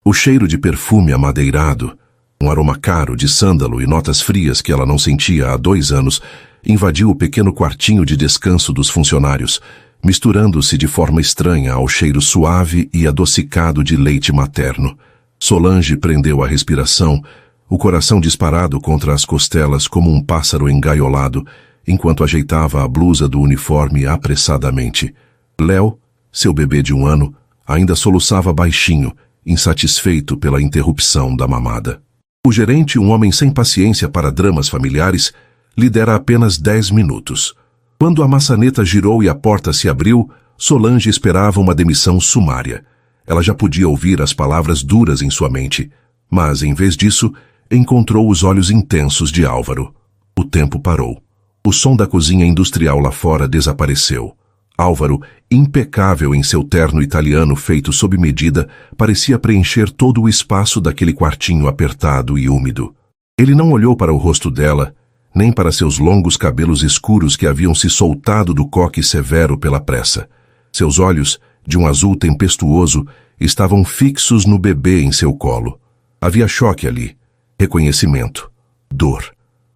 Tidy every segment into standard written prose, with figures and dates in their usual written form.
O cheiro de perfume amadeirado, um aroma caro de sândalo e notas frias que ela não sentia há 2 anos, invadiu o pequeno quartinho de descanso dos funcionários, misturando-se de forma estranha ao cheiro suave e adocicado de leite materno. Solange prendeu a respiração, o coração disparado contra as costelas como um pássaro engaiolado, enquanto ajeitava a blusa do uniforme apressadamente. Léo, seu bebê de 1 ano, ainda soluçava baixinho, insatisfeito pela interrupção da mamada. O gerente, um homem sem paciência para dramas familiares, lhe dera apenas 10 minutos. Quando a maçaneta girou e a porta se abriu, Solange esperava uma demissão sumária. Ela já podia ouvir as palavras duras em sua mente, mas, em vez disso, encontrou os olhos intensos de Álvaro. O tempo parou. O som da cozinha industrial lá fora desapareceu. Álvaro, impecável em seu terno italiano feito sob medida, parecia preencher todo o espaço daquele quartinho apertado e úmido. Ele não olhou para o rosto dela, nem para seus longos cabelos escuros que haviam se soltado do coque severo pela pressa. Seus olhos, de um azul tempestuoso, estavam fixos no bebê em seu colo. Havia choque ali, reconhecimento, dor.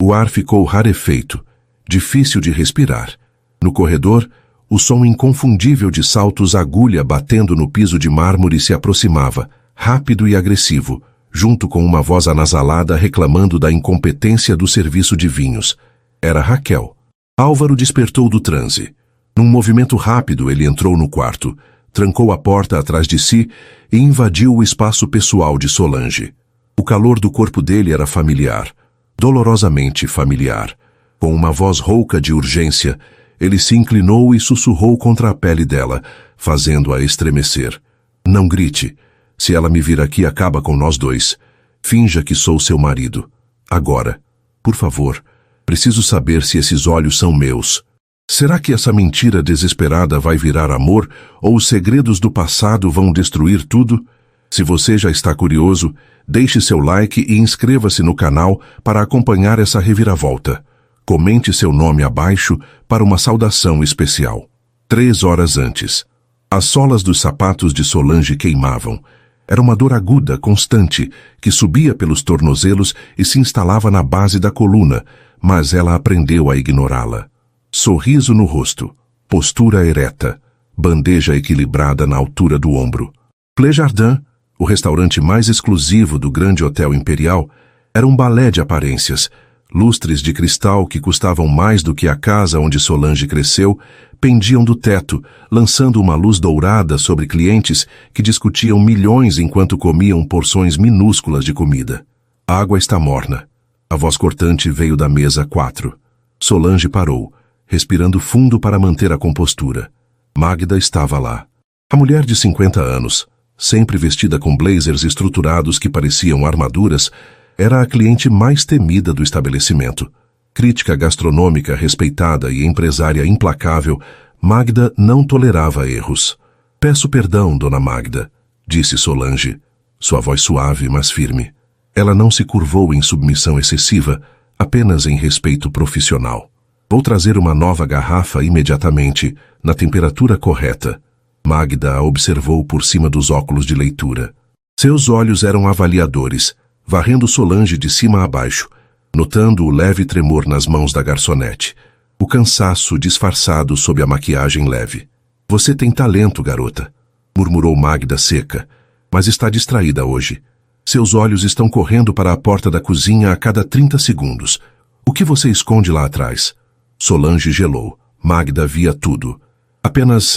O ar ficou rarefeito, difícil de respirar. No corredor, o som inconfundível de saltos agulha batendo no piso de mármore se aproximava, rápido e agressivo, junto com uma voz anasalada reclamando da incompetência do serviço de vinhos. Era Raquel. Álvaro despertou do transe. Num movimento rápido, ele entrou no quarto, trancou a porta atrás de si e invadiu o espaço pessoal de Solange. O calor do corpo dele era familiar, dolorosamente familiar. Com uma voz rouca de urgência, ele se inclinou e sussurrou contra a pele dela, fazendo-a estremecer. Não grite. Se ela me vir aqui, acaba com nós dois. Finja que sou seu marido. Agora. Por favor. Preciso saber se esses olhos são meus. Será que essa mentira desesperada vai virar amor ou os segredos do passado vão destruir tudo? Se você já está curioso, deixe seu like e inscreva-se no canal para acompanhar essa reviravolta. Comente seu nome abaixo para uma saudação especial. 3 horas antes. As solas dos sapatos de Solange queimavam. Era uma dor aguda, constante, que subia pelos tornozelos e se instalava na base da coluna, mas ela aprendeu a ignorá-la. Sorriso no rosto, postura ereta, bandeja equilibrada na altura do ombro. Plé Jardin, o restaurante mais exclusivo do grande hotel imperial, era um balé de aparências. Lustres de cristal que custavam mais do que a casa onde Solange cresceu pendiam do teto, lançando uma luz dourada sobre clientes que discutiam milhões enquanto comiam porções minúsculas de comida. A água está morna. A voz cortante veio da mesa 4. Solange parou, respirando fundo para manter a compostura. Magda estava lá. A mulher de 50 anos, sempre vestida com blazers estruturados que pareciam armaduras, era a cliente mais temida do estabelecimento. Crítica gastronômica respeitada e empresária implacável, Magda não tolerava erros. Peço perdão, dona Magda, disse Solange, sua voz suave, mas firme. Ela não se curvou em submissão excessiva, apenas em respeito profissional. Vou trazer uma nova garrafa imediatamente, na temperatura correta. Magda a observou por cima dos óculos de leitura. Seus olhos eram avaliadores, varrendo Solange de cima a baixo, notando o leve tremor nas mãos da garçonete, o cansaço disfarçado sob a maquiagem leve. Você tem talento, garota, murmurou Magda seca, mas está distraída hoje. Seus olhos estão correndo para a porta da cozinha a cada 30 segundos. O que você esconde lá atrás? Solange gelou. Magda via tudo. Apenas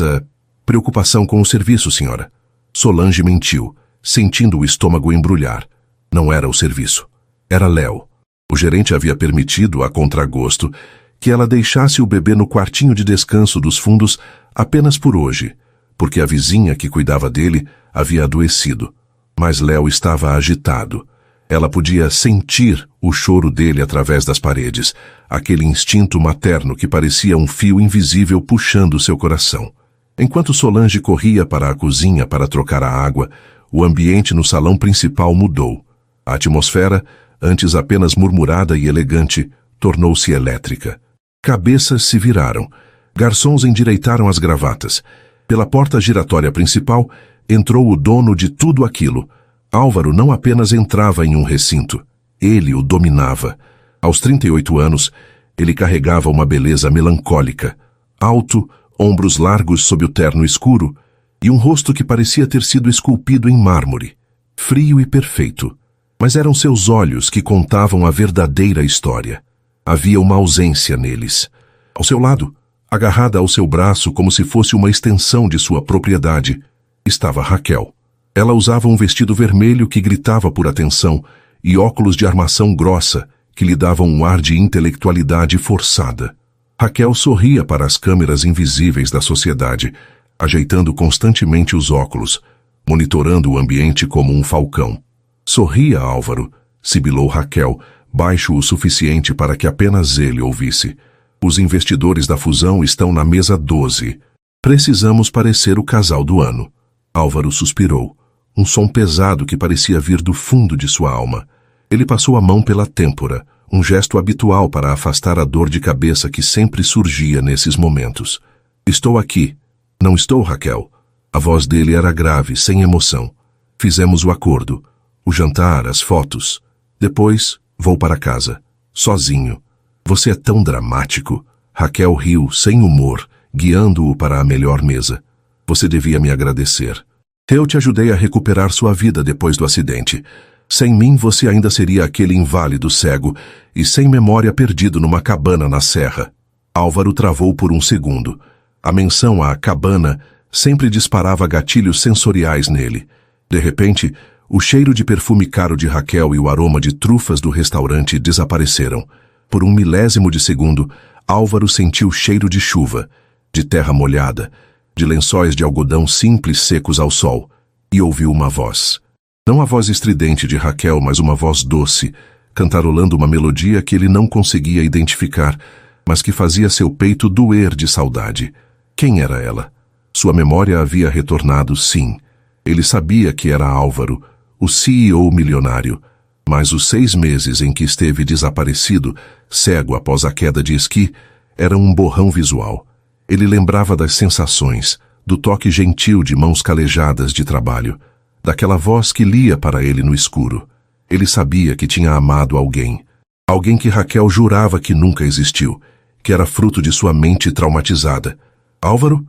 preocupação com o serviço, senhora. Solange mentiu, sentindo o estômago embrulhar. Não era o serviço. Era Léo. O gerente havia permitido, a contragosto, que ela deixasse o bebê no quartinho de descanso dos fundos apenas por hoje, porque a vizinha que cuidava dele havia adoecido. Mas Léo estava agitado. Ela podia sentir o choro dele através das paredes, aquele instinto materno que parecia um fio invisível puxando seu coração. Enquanto Solange corria para a cozinha para trocar a água, o ambiente no salão principal mudou. A atmosfera, antes apenas murmurada e elegante, tornou-se elétrica. Cabeças se viraram. Garçons endireitaram as gravatas. Pela porta giratória principal, entrou o dono de tudo aquilo, Álvaro não apenas entrava em um recinto, ele o dominava. Aos 38 anos, ele carregava uma beleza melancólica, alto, ombros largos sob o terno escuro e um rosto que parecia ter sido esculpido em mármore, frio e perfeito. Mas eram seus olhos que contavam a verdadeira história. Havia uma ausência neles. Ao seu lado, agarrada ao seu braço como se fosse uma extensão de sua propriedade, estava Raquel. Ela usava um vestido vermelho que gritava por atenção e óculos de armação grossa que lhe davam um ar de intelectualidade forçada. Raquel sorria para as câmeras invisíveis da sociedade, ajeitando constantemente os óculos, monitorando o ambiente como um falcão. Sorria, Álvaro, sibilou Raquel, baixo o suficiente para que apenas ele ouvisse. Os investidores da fusão estão na mesa 12. Precisamos parecer o casal do ano. Álvaro suspirou, um som pesado que parecia vir do fundo de sua alma. Ele passou a mão pela têmpora, um gesto habitual para afastar a dor de cabeça que sempre surgia nesses momentos. Estou aqui. Não estou, Raquel. A voz dele era grave, sem emoção. Fizemos o acordo. O jantar, as fotos. Depois, vou para casa. Sozinho. Você é tão dramático. Raquel riu, sem humor, guiando-o para a melhor mesa. Você devia me agradecer. Eu te ajudei a recuperar sua vida depois do acidente. Sem mim, você ainda seria aquele inválido cego e sem memória perdido numa cabana na serra. Álvaro travou por um segundo. A menção à cabana sempre disparava gatilhos sensoriais nele. De repente, o cheiro de perfume caro de Raquel e o aroma de trufas do restaurante desapareceram. Por um milésimo de segundo, Álvaro sentiu cheiro de chuva, de terra molhada, de lençóis de algodão simples secos ao sol, e ouviu uma voz. Não a voz estridente de Raquel, mas uma voz doce, cantarolando uma melodia que ele não conseguia identificar, mas que fazia seu peito doer de saudade. Quem era ela? Sua memória havia retornado, sim. Ele sabia que era Álvaro, o CEO milionário, mas os 6 meses em que esteve desaparecido, cego após a queda de esqui, eram um borrão visual. Ele lembrava das sensações, do toque gentil de mãos calejadas de trabalho, daquela voz que lia para ele no escuro. Ele sabia que tinha amado alguém. Alguém que Raquel jurava que nunca existiu, que era fruto de sua mente traumatizada. Álvaro?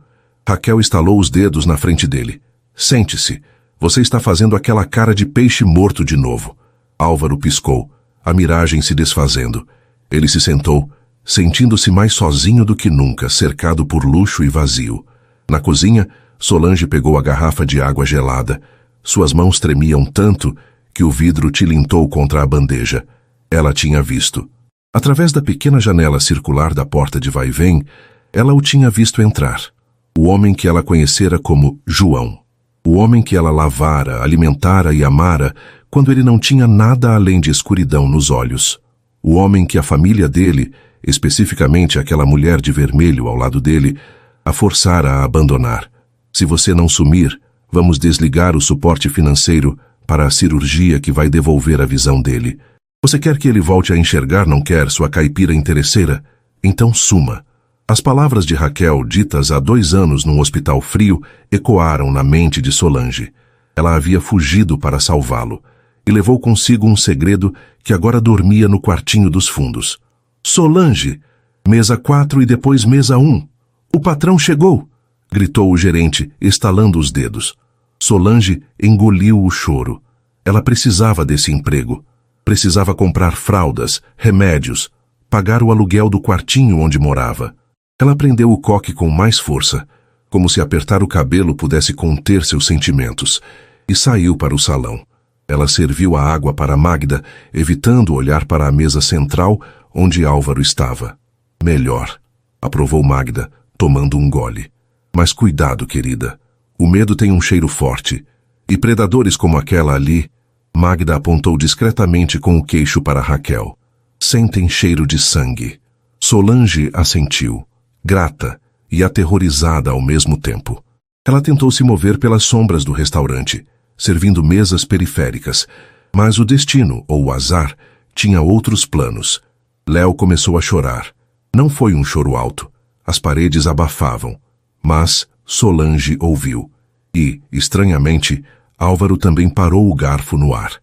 Raquel estalou os dedos na frente dele. Sente-se. Você está fazendo aquela cara de peixe morto de novo. Álvaro piscou, a miragem se desfazendo. Ele se sentou, sentindo-se mais sozinho do que nunca, cercado por luxo e vazio. Na cozinha, Solange pegou a garrafa de água gelada. Suas mãos tremiam tanto que o vidro tilintou contra a bandeja. Ela tinha visto. Através da pequena janela circular da porta de vai-vem, ela o tinha visto entrar. O homem que ela conhecera como João. O homem que ela lavara, alimentara e amara quando ele não tinha nada além de escuridão nos olhos. O homem que a família dele, especificamente aquela mulher de vermelho ao lado dele, a forçara a abandonar. Se você não sumir, vamos desligar o suporte financeiro para a cirurgia que vai devolver a visão dele. Você quer que ele volte a enxergar, não quer, sua caipira interesseira? Então suma. As palavras de Raquel, ditas há 2 anos num hospital frio, ecoaram na mente de Solange. Ela havia fugido para salvá-lo e levou consigo um segredo que agora dormia no quartinho dos fundos. Solange! Mesa 4 e depois mesa 1. O patrão chegou! Gritou o gerente, estalando os dedos. Solange engoliu o choro. Ela precisava desse emprego. Precisava comprar fraldas, remédios, pagar o aluguel do quartinho onde morava. Ela prendeu o coque com mais força, como se apertar o cabelo pudesse conter seus sentimentos, e saiu para o salão. Ela serviu a água para Magda, evitando olhar para a mesa central onde Álvaro estava. Melhor, aprovou Magda, tomando um gole. Mas cuidado, querida. O medo tem um cheiro forte. E predadores como aquela ali... Magda apontou discretamente com o queixo para Raquel. Sentem cheiro de sangue. Solange assentiu, grata e aterrorizada ao mesmo tempo. Ela tentou se mover pelas sombras do restaurante, servindo mesas periféricas, mas o destino, ou o azar, tinha outros planos. Léo começou a chorar. Não foi um choro alto. As paredes abafavam. Mas Solange ouviu. E, estranhamente, Álvaro também parou o garfo no ar.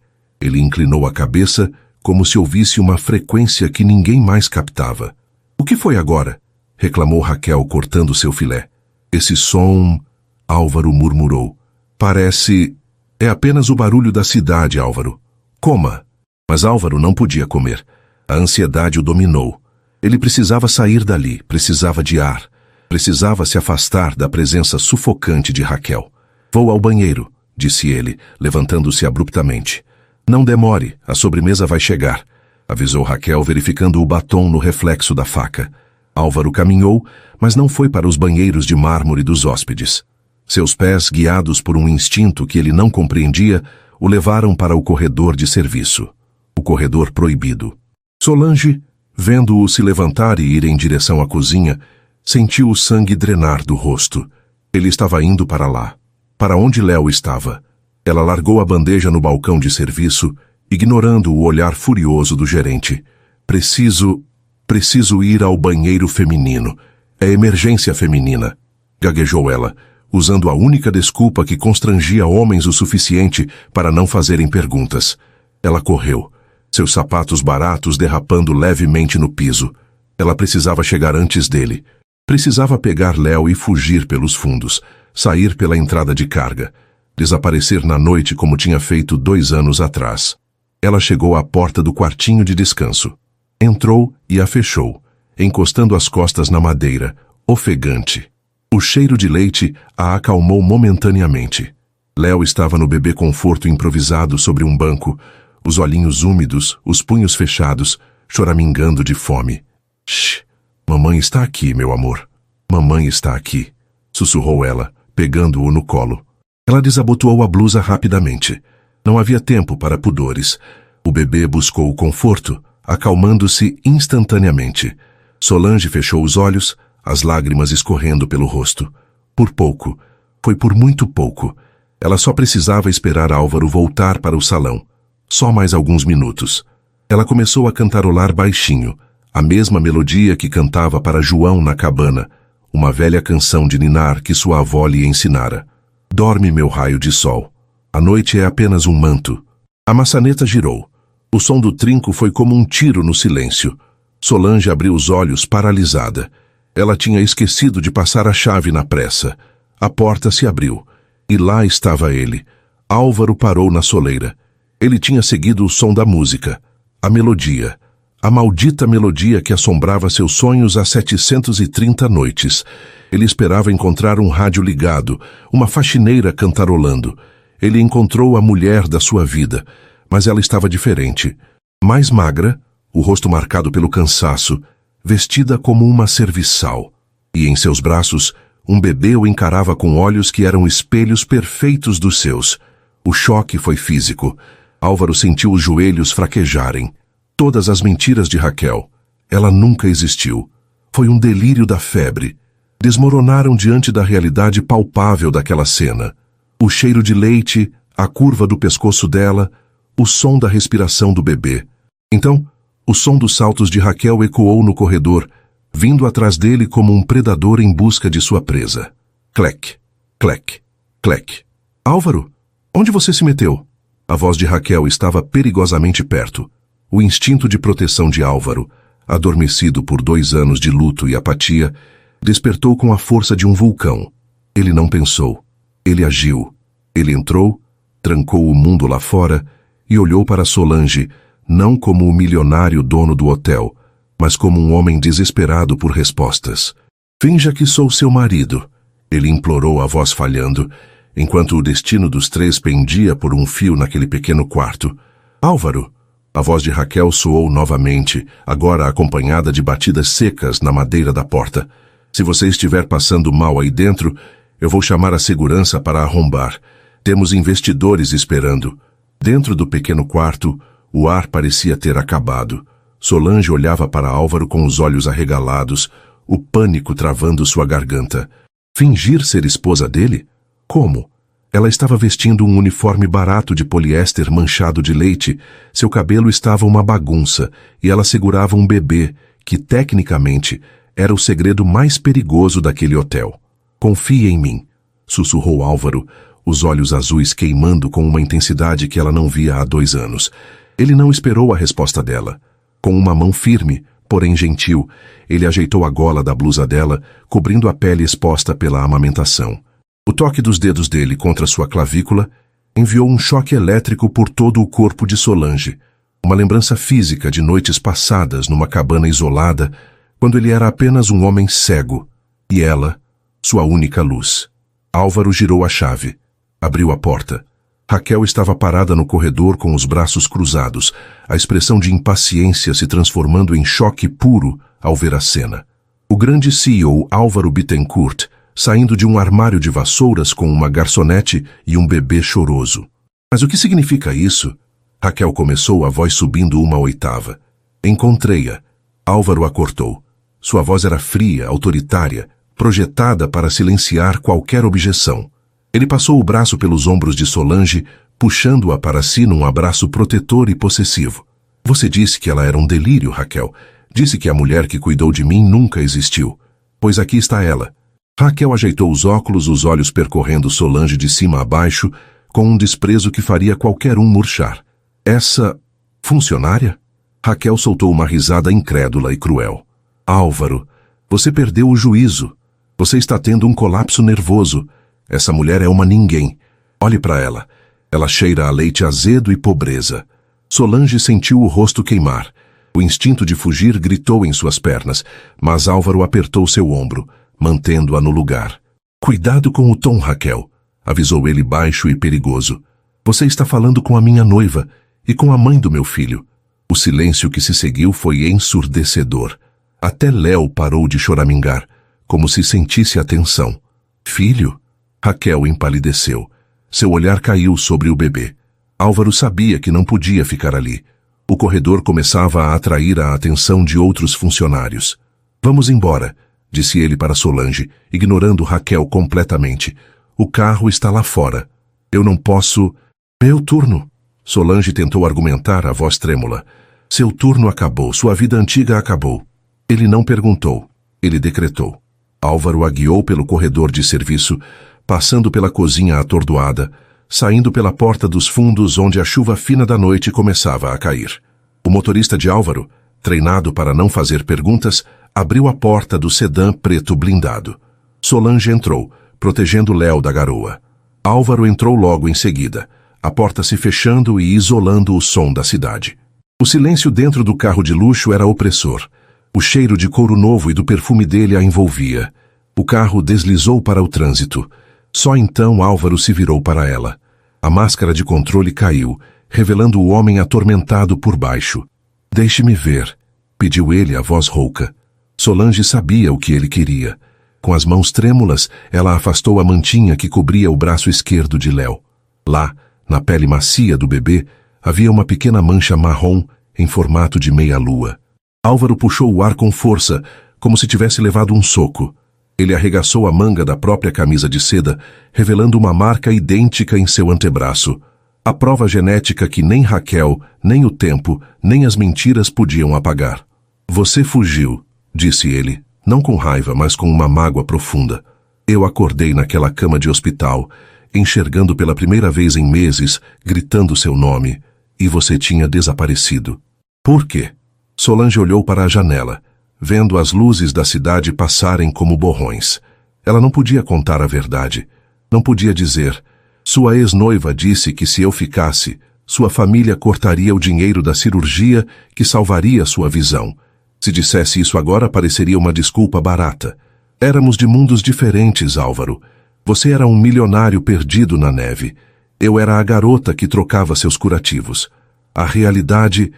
Ele inclinou a cabeça, como se ouvisse uma frequência que ninguém mais captava. "O que foi agora?" reclamou Raquel, cortando seu filé. "Esse som..." Álvaro murmurou. "Parece... É apenas o barulho da cidade, Álvaro. Coma." Mas Álvaro não podia comer. A ansiedade o dominou. Ele precisava sair dali, precisava de ar. Precisava se afastar da presença sufocante de Raquel. "Vou ao banheiro", disse ele, levantando-se abruptamente. "Não demore, a sobremesa vai chegar", avisou Raquel, verificando o batom no reflexo da faca. Álvaro caminhou, mas não foi para os banheiros de mármore dos hóspedes. Seus pés, guiados por um instinto que ele não compreendia, o levaram para o corredor de serviço. O corredor proibido. Solange, vendo-o se levantar e ir em direção à cozinha, sentiu o sangue drenar do rosto. Ele estava indo para lá. Para onde Léo estava? Ela largou a bandeja no balcão de serviço, ignorando o olhar furioso do gerente. Preciso ir ao banheiro feminino. É emergência feminina", gaguejou ela, usando a única desculpa que constrangia homens o suficiente para não fazerem perguntas. Ela correu, seus sapatos baratos derrapando levemente no piso. Ela precisava chegar antes dele. Precisava pegar Léo e fugir pelos fundos, sair pela entrada de carga, desaparecer na noite como tinha feito 2 anos atrás. Ela chegou à porta do quartinho de descanso. Entrou e a fechou, encostando as costas na madeira, ofegante. O cheiro de leite a acalmou momentaneamente. Léo estava no bebê conforto improvisado sobre um banco, os olhinhos úmidos, os punhos fechados, choramingando de fome. "Shh, mamãe está aqui, meu amor. Mamãe está aqui", sussurrou ela, pegando-o no colo. Ela desabotoou a blusa rapidamente. Não havia tempo para pudores. O bebê buscou o conforto, acalmando-se instantaneamente. Solange fechou os olhos, as lágrimas escorrendo pelo rosto. Por pouco. Foi por muito pouco. Ela só precisava esperar Álvaro voltar para o salão. Só mais alguns minutos. Ela começou a cantarolar baixinho, a mesma melodia que cantava para João na cabana, uma velha canção de ninar que sua avó lhe ensinara. "Dorme, meu raio de sol. A noite é apenas um manto." A maçaneta girou. O som do trinco foi como um tiro no silêncio. Solange abriu os olhos paralisada. Ela tinha esquecido de passar a chave na pressa. A porta se abriu. E lá estava ele. Álvaro parou na soleira. Ele tinha seguido o som da música. A melodia. A maldita melodia que assombrava seus sonhos há 730 noites. Ele esperava encontrar um rádio ligado, uma faxineira cantarolando. Ele encontrou a mulher da sua vida, mas ela estava diferente. Mais magra, o rosto marcado pelo cansaço, vestida como uma serviçal. E em seus braços, um bebê o encarava com olhos que eram espelhos perfeitos dos seus. O choque foi físico. Álvaro sentiu os joelhos fraquejarem. Todas as mentiras de Raquel. Ela nunca existiu. Foi um delírio da febre. Desmoronaram diante da realidade palpável daquela cena. O cheiro de leite, a curva do pescoço dela, o som da respiração do bebê. Então, o som dos saltos de Raquel ecoou no corredor, vindo atrás dele como um predador em busca de sua presa. Clec, clec, clec. "Álvaro, onde você se meteu?" A voz de Raquel estava perigosamente perto. O instinto de proteção de Álvaro, adormecido por 2 anos de luto e apatia, despertou com a força de um vulcão. Ele não pensou. Ele agiu. Ele entrou, trancou o mundo lá fora e olhou para Solange, não como o milionário dono do hotel, mas como um homem desesperado por respostas. "Finja que sou seu marido", ele implorou, a voz falhando, enquanto o destino dos 3 pendia por um fio naquele pequeno quarto. "Álvaro", a voz de Raquel soou novamente, agora acompanhada de batidas secas na madeira da porta. "Se você estiver passando mal aí dentro, eu vou chamar a segurança para arrombar. Temos investidores esperando." Dentro do pequeno quarto, o ar parecia ter acabado. Solange olhava para Álvaro com os olhos arregalados, o pânico travando sua garganta. Fingir ser esposa dele? Como? Ela estava vestindo um uniforme barato de poliéster manchado de leite, seu cabelo estava uma bagunça e ela segurava um bebê, que, tecnicamente, era o segredo mais perigoso daquele hotel. "Confie em mim", sussurrou Álvaro, os olhos azuis queimando com uma intensidade que ela não via há 2 anos. Ele não esperou a resposta dela. Com uma mão firme, porém gentil, ele ajeitou a gola da blusa dela, cobrindo a pele exposta pela amamentação. O toque dos dedos dele contra sua clavícula enviou um choque elétrico por todo o corpo de Solange, uma lembrança física de noites passadas numa cabana isolada, quando ele era apenas um homem cego, e ela, sua única luz. Álvaro girou a chave. Abriu a porta. Raquel estava parada no corredor com os braços cruzados, a expressão de impaciência se transformando em choque puro ao ver a cena. O grande CEO Álvaro Bittencourt, saindo de um armário de vassouras com uma garçonete e um bebê choroso. Mas o que significa isso? Raquel começou, a voz subindo 1/8. Encontrei-a. Álvaro a cortou. Sua voz era fria, autoritária, projetada para silenciar qualquer objeção. Ele passou o braço pelos ombros de Solange, puxando-a para si num abraço protetor e possessivo. Você disse que ela era um delírio, Raquel. Disse que a mulher que cuidou de mim nunca existiu. Pois aqui está ela. Raquel ajeitou os óculos, os olhos percorrendo Solange de cima a baixo, com um desprezo que faria qualquer um murchar. Essa funcionária? Raquel soltou uma risada incrédula e cruel. Álvaro, você perdeu o juízo. Você está tendo um colapso nervoso. Essa mulher é uma ninguém. Olhe para ela. Ela cheira a leite azedo e pobreza. Solange sentiu o rosto queimar. O instinto de fugir gritou em suas pernas, mas Álvaro apertou seu ombro, mantendo-a no lugar. Cuidado com o tom, Raquel, avisou ele baixo e perigoso. Você está falando com a minha noiva e com a mãe do meu filho. O silêncio que se seguiu foi ensurdecedor. Até Léo parou de choramingar, como se sentisse a tensão. Filho? Raquel empalideceu. Seu olhar caiu sobre o bebê. Álvaro sabia que não podia ficar ali. O corredor começava a atrair a atenção de outros funcionários. Vamos embora, disse ele para Solange, ignorando Raquel completamente. O carro está lá fora. Eu não posso... Meu turno. Solange tentou argumentar, a voz trêmula. Seu turno acabou, sua vida antiga acabou. Ele não perguntou. Ele decretou. Álvaro a guiou pelo corredor de serviço, passando pela cozinha atordoada, saindo pela porta dos fundos onde a chuva fina da noite começava a cair. O motorista de Álvaro, treinado para não fazer perguntas, abriu a porta do sedã preto blindado. Solange entrou, protegendo Léo da garoa. Álvaro entrou logo em seguida, a porta se fechando e isolando o som da cidade. O silêncio dentro do carro de luxo era opressor. O cheiro de couro novo e do perfume dele a envolvia. O carro deslizou para o trânsito. Só então Álvaro se virou para ela. A máscara de controle caiu, revelando o homem atormentado por baixo. Deixe-me ver, pediu ele, a voz rouca. Solange sabia o que ele queria. Com as mãos trêmulas, ela afastou a mantinha que cobria o braço esquerdo de Léo. Lá, na pele macia do bebê, havia uma pequena mancha marrom em formato de meia-lua. Álvaro puxou o ar com força, como se tivesse levado um soco. Ele arregaçou a manga da própria camisa de seda, revelando uma marca idêntica em seu antebraço. A prova genética que nem Raquel, nem o tempo, nem as mentiras podiam apagar. Você fugiu, disse ele, não com raiva, mas com uma mágoa profunda. Eu acordei naquela cama de hospital, enxergando pela primeira vez em meses, gritando seu nome, e você tinha desaparecido. Por quê? Solange olhou para a janela, vendo as luzes da cidade passarem como borrões. Ela não podia contar a verdade. Não podia dizer. Sua ex-noiva disse que se eu ficasse, sua família cortaria o dinheiro da cirurgia que salvaria sua visão. Se dissesse isso agora, pareceria uma desculpa barata. Éramos de mundos diferentes, Álvaro. Você era um milionário perdido na neve. Eu era a garota que trocava seus curativos. A realidade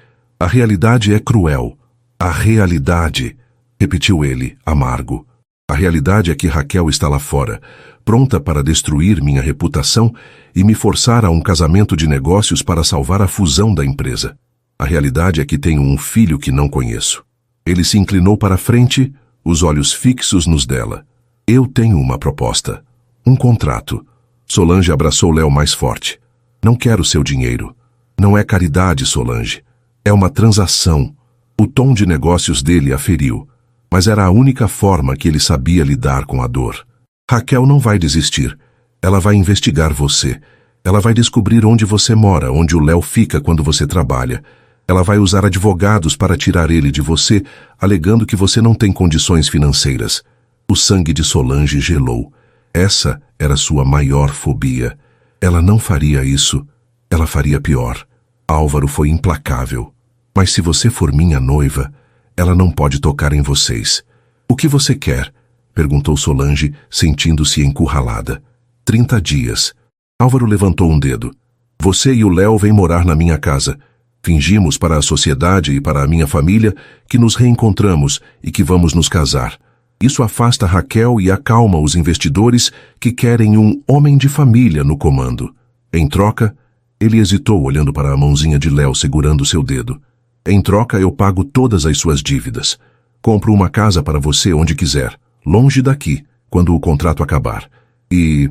é cruel. A realidade, repetiu ele, amargo. A realidade é que Raquel está lá fora, pronta para destruir minha reputação e me forçar a um casamento de negócios para salvar a fusão da empresa. A realidade é que tenho um filho que não conheço. Ele se inclinou para a frente, os olhos fixos nos dela. Eu tenho uma proposta. Um contrato. Solange abraçou Léo mais forte. Não quero seu dinheiro. Não é caridade, Solange. É uma transação. O tom de negócios dele a feriu, mas era a única forma que ele sabia lidar com a dor. Raquel não vai desistir. Ela vai investigar você. Ela vai descobrir onde você mora, onde o Léo fica quando você trabalha. Ela vai usar advogados para tirar ele de você, alegando que você não tem condições financeiras. O sangue de Solange gelou. Essa era sua maior fobia. Ela não faria isso. Ela faria pior. Álvaro foi implacável. Mas se você for minha noiva, ela não pode tocar em vocês. O que você quer? Perguntou Solange, sentindo-se encurralada. 30 dias. Álvaro levantou um dedo. Você e o Léo vêm morar na minha casa. Fingimos para a sociedade e para a minha família que nos reencontramos e que vamos nos casar. Isso afasta Raquel e acalma os investidores que querem um homem de família no comando. Em troca, ele hesitou olhando para a mãozinha de Léo segurando seu dedo. Em troca, eu pago todas as suas dívidas. Compro uma casa para você onde quiser, longe daqui, quando o contrato acabar. E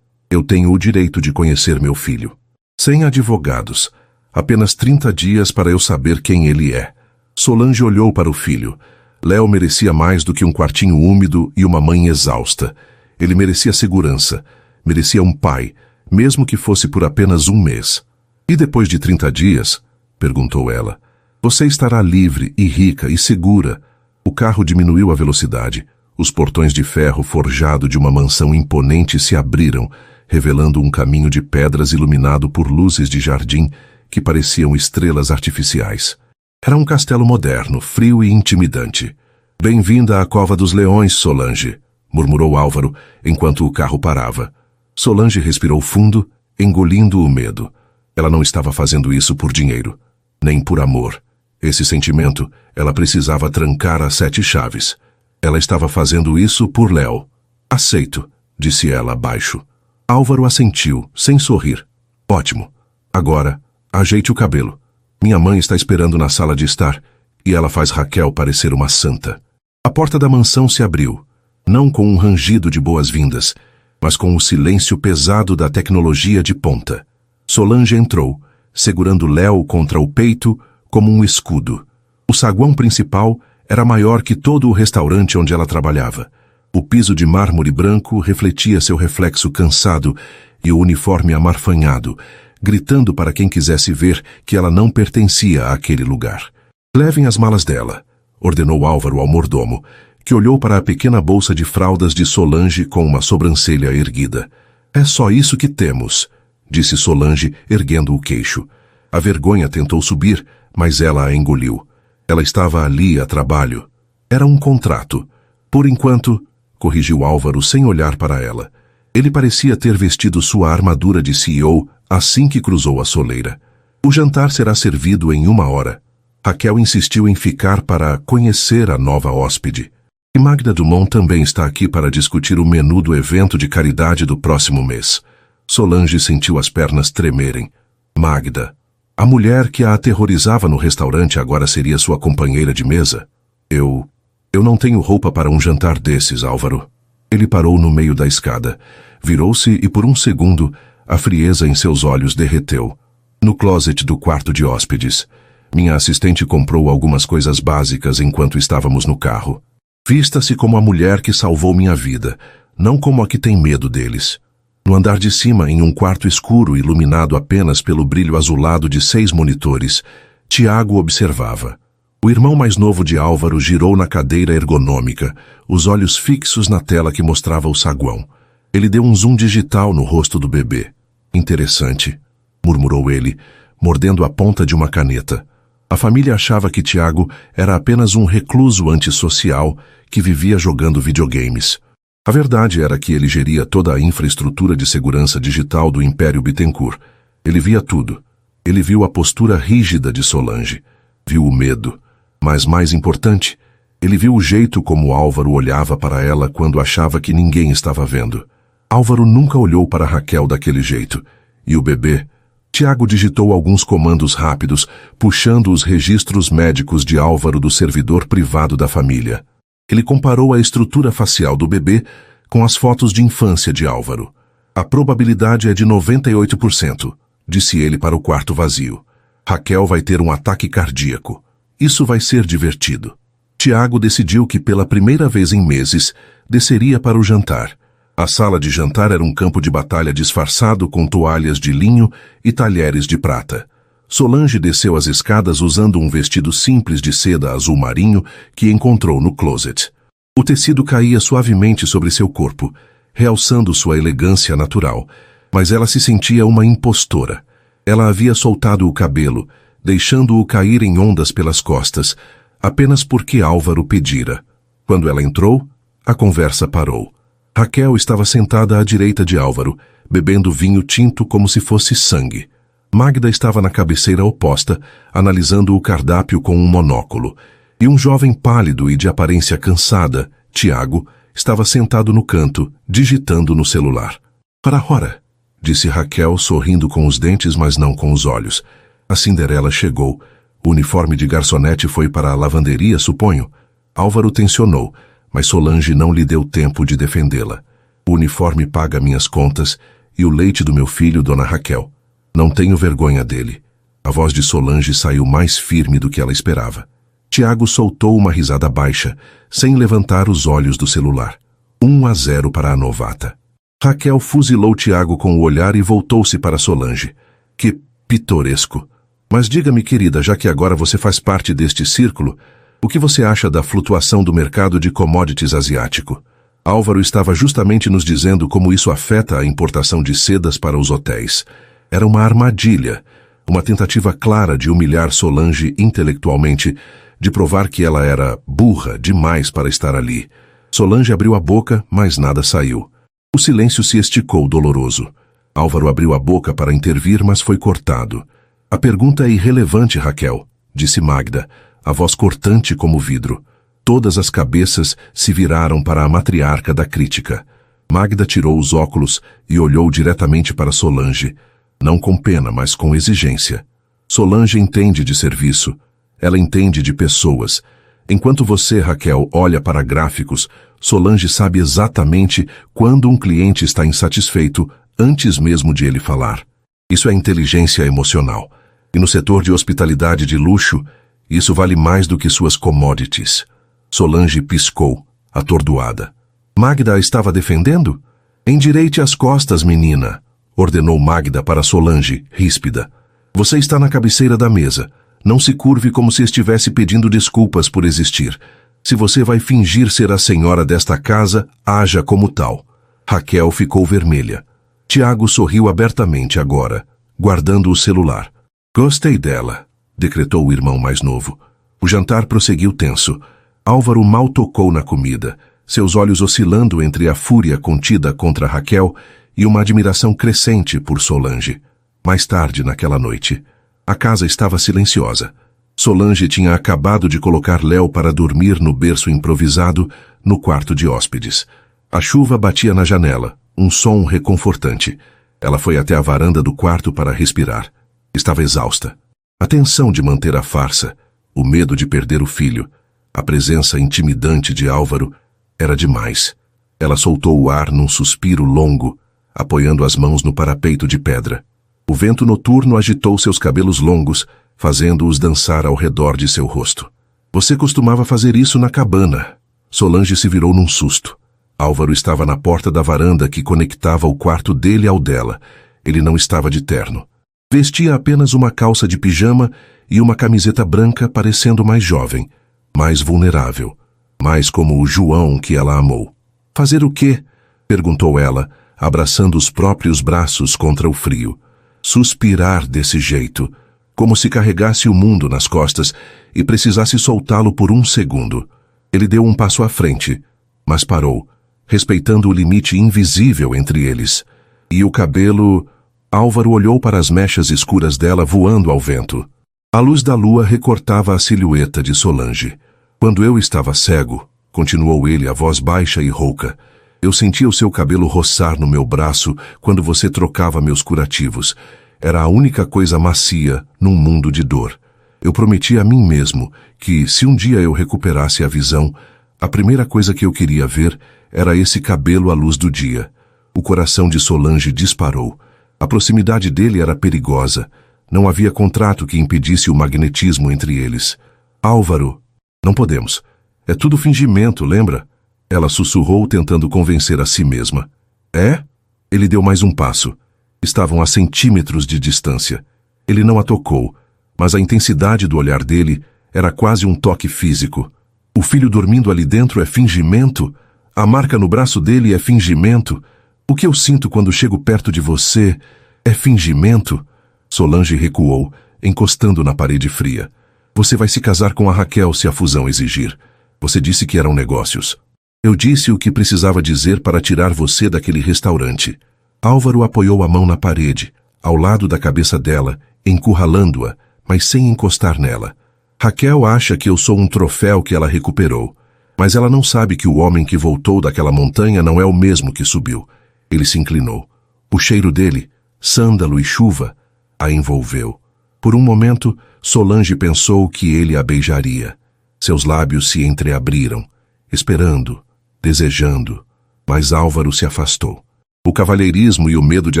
eu tenho o direito de conhecer meu filho. Sem advogados. Apenas 30 dias para eu saber quem ele é. Solange olhou para o filho. Léo merecia mais do que um quartinho úmido e uma mãe exausta. Ele merecia segurança. Merecia um pai, mesmo que fosse por apenas um mês. E depois de 30 dias? Perguntou ela. Você estará livre e rica e segura. O carro diminuiu a velocidade. Os portões de ferro forjado de uma mansão imponente se abriram, revelando um caminho de pedras iluminado por luzes de jardim que pareciam estrelas artificiais. Era um castelo moderno, frio e intimidante. Bem-vinda à Cova dos Leões, Solange, murmurou Álvaro, enquanto o carro parava. Solange respirou fundo, engolindo o medo. Ela não estava fazendo isso por dinheiro, nem por amor. Esse sentimento, ela precisava trancar às 7 chaves. Ela estava fazendo isso por Léo. Aceito, disse ela baixo. Álvaro assentiu, sem sorrir. Ótimo. Agora, ajeite o cabelo. Minha mãe está esperando na sala de estar, e ela faz Raquel parecer uma santa. A porta da mansão se abriu, não com um rangido de boas-vindas, mas com o silêncio pesado da tecnologia de ponta. Solange entrou, segurando Léo contra o peito como um escudo. O saguão principal era maior que todo o restaurante onde ela trabalhava. O piso de mármore branco refletia seu reflexo cansado e o uniforme amarfanhado, gritando para quem quisesse ver que ela não pertencia àquele lugar. Levem as malas dela, ordenou Álvaro ao mordomo, que olhou para a pequena bolsa de fraldas de Solange com uma sobrancelha erguida. É só isso que temos, disse Solange, erguendo o queixo. A vergonha tentou subir, mas ela a engoliu. Ela estava ali a trabalho. Era um contrato. Por enquanto, corrigiu Álvaro sem olhar para ela. Ele parecia ter vestido sua armadura de CEO assim que cruzou a soleira. O jantar será servido em 1 hora. Raquel insistiu em ficar para conhecer a nova hóspede. E Magda Dumont também está aqui para discutir o menu do evento de caridade do próximo mês. Solange sentiu as pernas tremerem. Magda. A mulher que a aterrorizava no restaurante agora seria sua companheira de mesa? Eu não tenho roupa para um jantar desses, Álvaro. Ele parou no meio da escada. Virou-se e por um segundo, a frieza em seus olhos derreteu. No closet do quarto de hóspedes. Minha assistente comprou algumas coisas básicas enquanto estávamos no carro. Vista-se como a mulher que salvou minha vida, não como a que tem medo deles. No andar de cima, em um quarto escuro iluminado apenas pelo brilho azulado de 6 monitores, Tiago observava. O irmão mais novo de Álvaro girou na cadeira ergonômica, os olhos fixos na tela que mostrava o saguão. Ele deu um zoom digital no rosto do bebê. Interessante, murmurou ele, mordendo a ponta de uma caneta. A família achava que Tiago era apenas um recluso antissocial que vivia jogando videogames. A verdade era que ele geria toda a infraestrutura de segurança digital do Império Bittencourt. Ele via tudo. Ele viu a postura rígida de Solange. Viu o medo. Mas, mais importante, ele viu o jeito como Álvaro olhava para ela quando achava que ninguém estava vendo. Álvaro nunca olhou para Raquel daquele jeito. E o bebê? Tiago digitou alguns comandos rápidos, puxando os registros médicos de Álvaro do servidor privado da família. Ele comparou a estrutura facial do bebê com as fotos de infância de Álvaro. A probabilidade é de 98%, disse ele para o quarto vazio. Raquel vai ter um ataque cardíaco. Isso vai ser divertido. Tiago decidiu que pela primeira vez em meses, desceria para o jantar. A sala de jantar era um campo de batalha disfarçado com toalhas de linho e talheres de prata. Solange desceu as escadas usando um vestido simples de seda azul marinho que encontrou no closet. O tecido caía suavemente sobre seu corpo, realçando sua elegância natural, mas ela se sentia uma impostora. Ela havia soltado o cabelo, deixando-o cair em ondas pelas costas, apenas porque Álvaro pedira. Quando ela entrou, a conversa parou. Raquel estava sentada à direita de Álvaro, bebendo vinho tinto como se fosse sangue. Magda estava na cabeceira oposta, analisando o cardápio com um monóculo, e um jovem pálido e de aparência cansada, Tiago, estava sentado no canto, digitando no celular. "Para hora", disse Raquel, sorrindo com os dentes, mas não com os olhos. A Cinderela chegou. O uniforme de garçonete foi para a lavanderia, suponho. Álvaro tensionou, mas Solange não lhe deu tempo de defendê-la. "O uniforme paga minhas contas e o leite do meu filho, dona Raquel. Não tenho vergonha dele." A voz de Solange saiu mais firme do que ela esperava. Tiago soltou uma risada baixa, sem levantar os olhos do celular. 1-0 para a novata. Raquel fuzilou Tiago com o olhar e voltou-se para Solange. "Que pitoresco. Mas diga-me, querida, já que agora você faz parte deste círculo, o que você acha da flutuação do mercado de commodities asiático? Álvaro estava justamente nos dizendo como isso afeta a importação de sedas para os hotéis. Era uma armadilha, uma tentativa clara de humilhar Solange intelectualmente, de provar que ela era burra demais para estar ali. Solange abriu a boca, mas nada saiu. O silêncio se esticou doloroso. Álvaro abriu a boca para intervir, mas foi cortado. "A pergunta é irrelevante, Raquel", disse Magda, a voz cortante como vidro. Todas as cabeças se viraram para a matriarca da crítica. Magda tirou os óculos e olhou diretamente para Solange, não com pena, mas com exigência. "Solange entende de serviço. Ela entende de pessoas. Enquanto você, Raquel, olha para gráficos, Solange sabe exatamente quando um cliente está insatisfeito antes mesmo de ele falar. Isso é inteligência emocional. E no setor de hospitalidade de luxo, isso vale mais do que suas commodities." Solange piscou, atordoada. Magda a estava defendendo? "Endireite as costas, menina", ordenou Magda para Solange, ríspida. "Você está na cabeceira da mesa. Não se curve como se estivesse pedindo desculpas por existir. Se você vai fingir ser a senhora desta casa, haja como tal." Raquel ficou vermelha. Tiago sorriu abertamente agora, guardando o celular. "Gostei dela", decretou o irmão mais novo. O jantar prosseguiu tenso. Álvaro mal tocou na comida, seus olhos oscilando entre a fúria contida contra Raquel e uma admiração crescente por Solange. Mais tarde naquela noite, a casa estava silenciosa. Solange tinha acabado de colocar Léo para dormir no berço improvisado no quarto de hóspedes. A chuva batia na janela, um som reconfortante. Ela foi até a varanda do quarto para respirar. Estava exausta. A tensão de manter a farsa, o medo de perder o filho, a presença intimidante de Álvaro, era demais. Ela soltou o ar num suspiro longo, apoiando as mãos no parapeito de pedra. O vento noturno agitou seus cabelos longos, fazendo-os dançar ao redor de seu rosto. "Você costumava fazer isso na cabana." Solange se virou num susto. Álvaro estava na porta da varanda que conectava o quarto dele ao dela. Ele não estava de terno. Vestia apenas uma calça de pijama e uma camiseta branca, parecendo mais jovem, mais vulnerável, mais como o João que ela amou. "Fazer o quê?" perguntou ela, abraçando os próprios braços contra o frio. Suspirar desse jeito, como se carregasse o mundo nas costas e precisasse soltá-lo por um segundo. Ele deu um passo à frente, mas parou, respeitando o limite invisível entre eles. E o cabelo... Álvaro olhou para as mechas escuras dela voando ao vento. A luz da lua recortava a silhueta de Solange. "Quando eu estava cego", continuou ele, a voz baixa e rouca, "eu sentia o seu cabelo roçar no meu braço quando você trocava meus curativos. Era a única coisa macia num mundo de dor. Eu prometi a mim mesmo que, se um dia eu recuperasse a visão, a primeira coisa que eu queria ver era esse cabelo à luz do dia." O coração de Solange disparou. A proximidade dele era perigosa. Não havia contrato que impedisse o magnetismo entre eles. "Álvaro, não podemos. É tudo fingimento, lembra?" Ela sussurrou, tentando convencer a si mesma. É? Ele deu mais um passo. Estavam a centímetros de distância. Ele não a tocou, mas a intensidade do olhar dele era quase um toque físico. O filho dormindo ali dentro é fingimento? A marca no braço dele é fingimento? O que eu sinto quando chego perto de você é fingimento? Solange recuou, encostando na parede fria. Você vai se casar com a Raquel se a fusão exigir. Você disse que eram negócios. Eu disse o que precisava dizer para tirar você daquele restaurante. Álvaro apoiou a mão na parede, ao lado da cabeça dela, encurralando-a, mas sem encostar nela. Raquel acha que eu sou um troféu que ela recuperou, mas ela não sabe que o homem que voltou daquela montanha não é o mesmo que subiu. Ele se inclinou. O cheiro dele, sândalo e chuva, a envolveu. Por um momento, Solange pensou que ele a beijaria. Seus lábios se entreabriram, esperando, desejando, mas Álvaro se afastou. O cavalheirismo e o medo de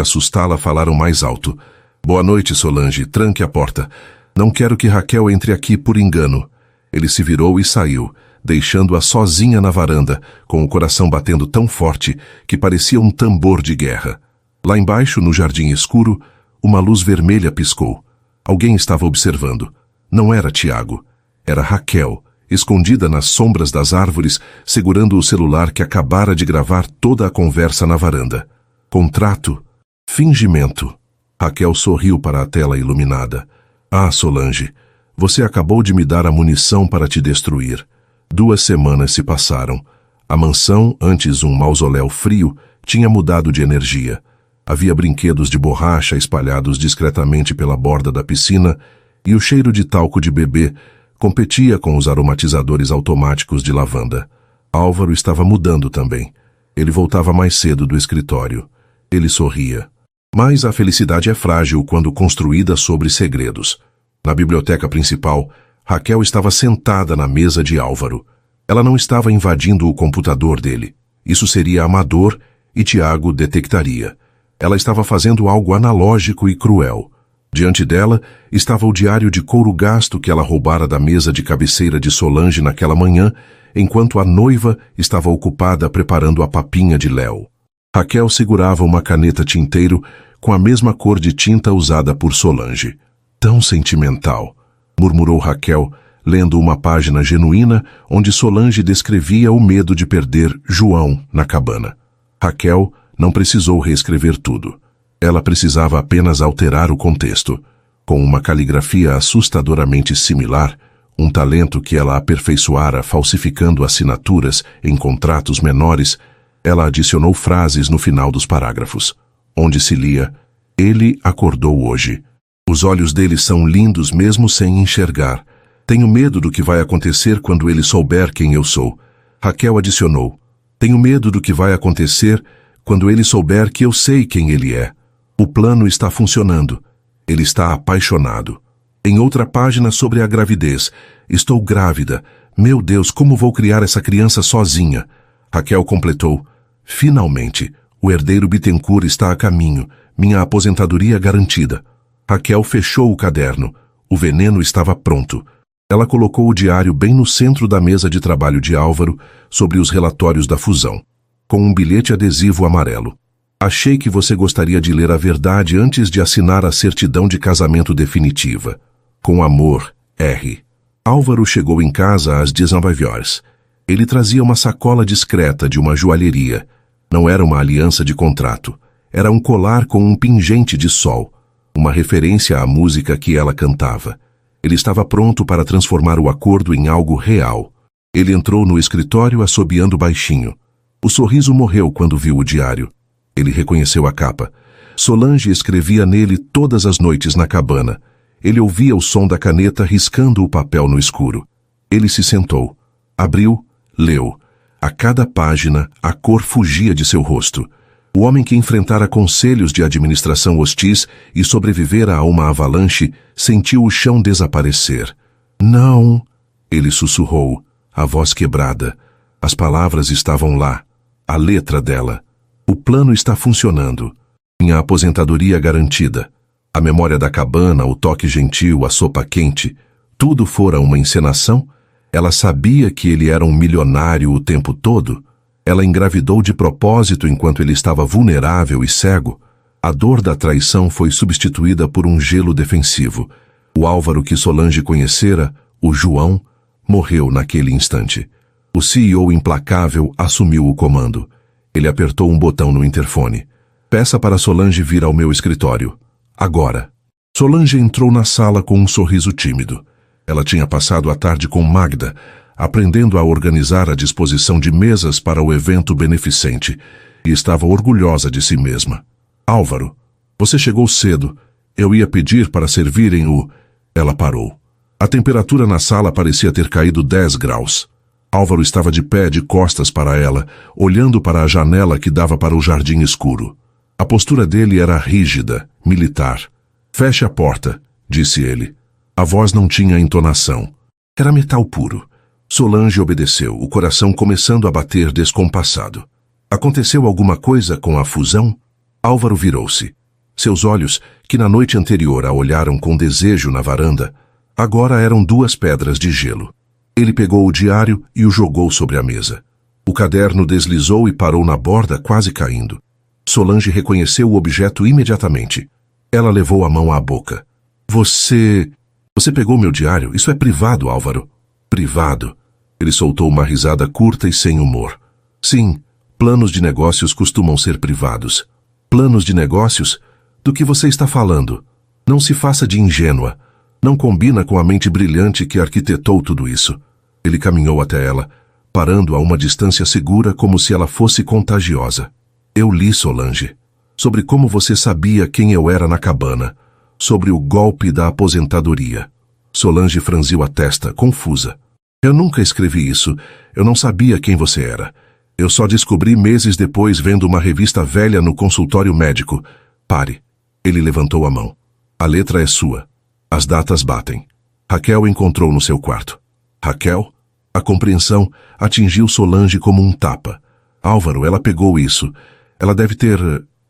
assustá-la falaram mais alto. Boa noite, Solange, tranque a porta. Não quero que Raquel entre aqui por engano. Ele se virou e saiu, deixando-a sozinha na varanda, com o coração batendo tão forte que parecia um tambor de guerra. Lá embaixo, no jardim escuro, uma luz vermelha piscou. Alguém estava observando. Não era Tiago. Era Raquel, escondida nas sombras das árvores, segurando o celular que acabara de gravar toda a conversa na varanda. Contrato? Fingimento. Raquel sorriu para a tela iluminada. Ah, Solange, você acabou de me dar a munição para te destruir. 2 semanas se passaram. A mansão, antes um mausoléu frio, tinha mudado de energia. Havia brinquedos de borracha espalhados discretamente pela borda da piscina e o cheiro de talco de bebê competia com os aromatizadores automáticos de lavanda. Álvaro estava mudando também. Ele voltava mais cedo do escritório. Ele sorria. Mas a felicidade é frágil quando construída sobre segredos. Na biblioteca principal, Raquel estava sentada na mesa de Álvaro. Ela não estava invadindo o computador dele. Isso seria amador e Tiago detectaria. Ela estava fazendo algo analógico e cruel. Diante dela estava o diário de couro gasto que ela roubara da mesa de cabeceira de Solange naquela manhã, enquanto a noiva estava ocupada preparando a papinha de Léo. Raquel segurava uma caneta tinteiro com a mesma cor de tinta usada por Solange. Tão sentimental, murmurou Raquel, lendo uma página genuína onde Solange descrevia o medo de perder João na cabana. Raquel não precisou reescrever tudo. Ela precisava apenas alterar o contexto. Com uma caligrafia assustadoramente similar, um talento que ela aperfeiçoara falsificando assinaturas em contratos menores, ela adicionou frases no final dos parágrafos, onde se lia: ele acordou hoje. Os olhos dele são lindos mesmo sem enxergar. Tenho medo do que vai acontecer quando ele souber quem eu sou. Raquel adicionou: tenho medo do que vai acontecer quando ele souber que eu sei quem ele é. O plano está funcionando. Ele está apaixonado. Em outra página sobre a gravidez. Estou grávida. Meu Deus, como vou criar essa criança sozinha? Raquel completou: finalmente, o herdeiro Bittencourt está a caminho. Minha aposentadoria garantida. Raquel fechou o caderno. O veneno estava pronto. Ela colocou o diário bem no centro da mesa de trabalho de Álvaro, sobre os relatórios da fusão, com um bilhete adesivo amarelo. Achei que você gostaria de ler a verdade antes de assinar a certidão de casamento definitiva. Com amor, R. Álvaro chegou em casa às 19 horas. Ele trazia uma sacola discreta de uma joalheria. Não era uma aliança de contrato. Era um colar com um pingente de sol, uma referência à música que ela cantava. Ele estava pronto para transformar o acordo em algo real. Ele entrou no escritório assobiando baixinho. O sorriso morreu quando viu o diário. Ele reconheceu a capa. Solange escrevia nele todas as noites na cabana. Ele ouvia o som da caneta riscando o papel no escuro. Ele se sentou. Abriu, leu. A cada página, a cor fugia de seu rosto. O homem que enfrentara conselhos de administração hostis e sobrevivera a uma avalanche sentiu o chão desaparecer. Não, ele sussurrou, a voz quebrada. As palavras estavam lá, a letra dela. O plano está funcionando. Minha aposentadoria garantida. A memória da cabana, o toque gentil, a sopa quente. Tudo fora uma encenação? Ela sabia que ele era um milionário o tempo todo? Ela engravidou de propósito enquanto ele estava vulnerável e cego. A dor da traição foi substituída por um gelo defensivo. O Álvaro que Solange conhecera, o João, morreu naquele instante. O CEO implacável assumiu o comando. Ele apertou um botão no interfone. Peça para Solange vir ao meu escritório. Agora. Solange entrou na sala com um sorriso tímido. Ela tinha passado a tarde com Magda, aprendendo a organizar a disposição de mesas para o evento beneficente, e estava orgulhosa de si mesma. Álvaro, você chegou cedo. Eu ia pedir para servirem o... Ela parou. A temperatura na sala parecia ter caído 10 graus. Álvaro estava de pé de costas para ela, olhando para a janela que dava para o jardim escuro. A postura dele era rígida, militar. Feche a porta, disse ele. A voz não tinha entonação. Era metal puro. Solange obedeceu, o coração começando a bater descompassado. Aconteceu alguma coisa com a fusão? Álvaro virou-se. Seus olhos, que na noite anterior a olharam com desejo na varanda, agora eram 2 pedras de gelo. Ele pegou o diário e o jogou sobre a mesa. O caderno deslizou e parou na borda, quase caindo. Solange reconheceu o objeto imediatamente. Ela levou a mão à boca. Você pegou meu diário? Isso é privado, Álvaro. Privado. Ele soltou uma risada curta e sem humor. Sim, planos de negócios costumam ser privados. Planos de negócios? Do que você está falando? Não se faça de ingênua. Não combina com a mente brilhante que arquitetou tudo isso. Ele caminhou até ela, parando a uma distância segura como se ela fosse contagiosa. Eu li, Solange, sobre como você sabia quem eu era na cabana, sobre o golpe da aposentadoria. Solange franziu a testa, confusa. Eu nunca escrevi isso. Eu não sabia quem você era. Eu só descobri meses depois vendo uma revista velha no consultório médico. Pare. Ele levantou a mão. A letra é sua. As datas batem. Raquel encontrou no seu quarto. Raquel? A compreensão atingiu Solange como um tapa. Álvaro, ela pegou isso. Ela deve ter...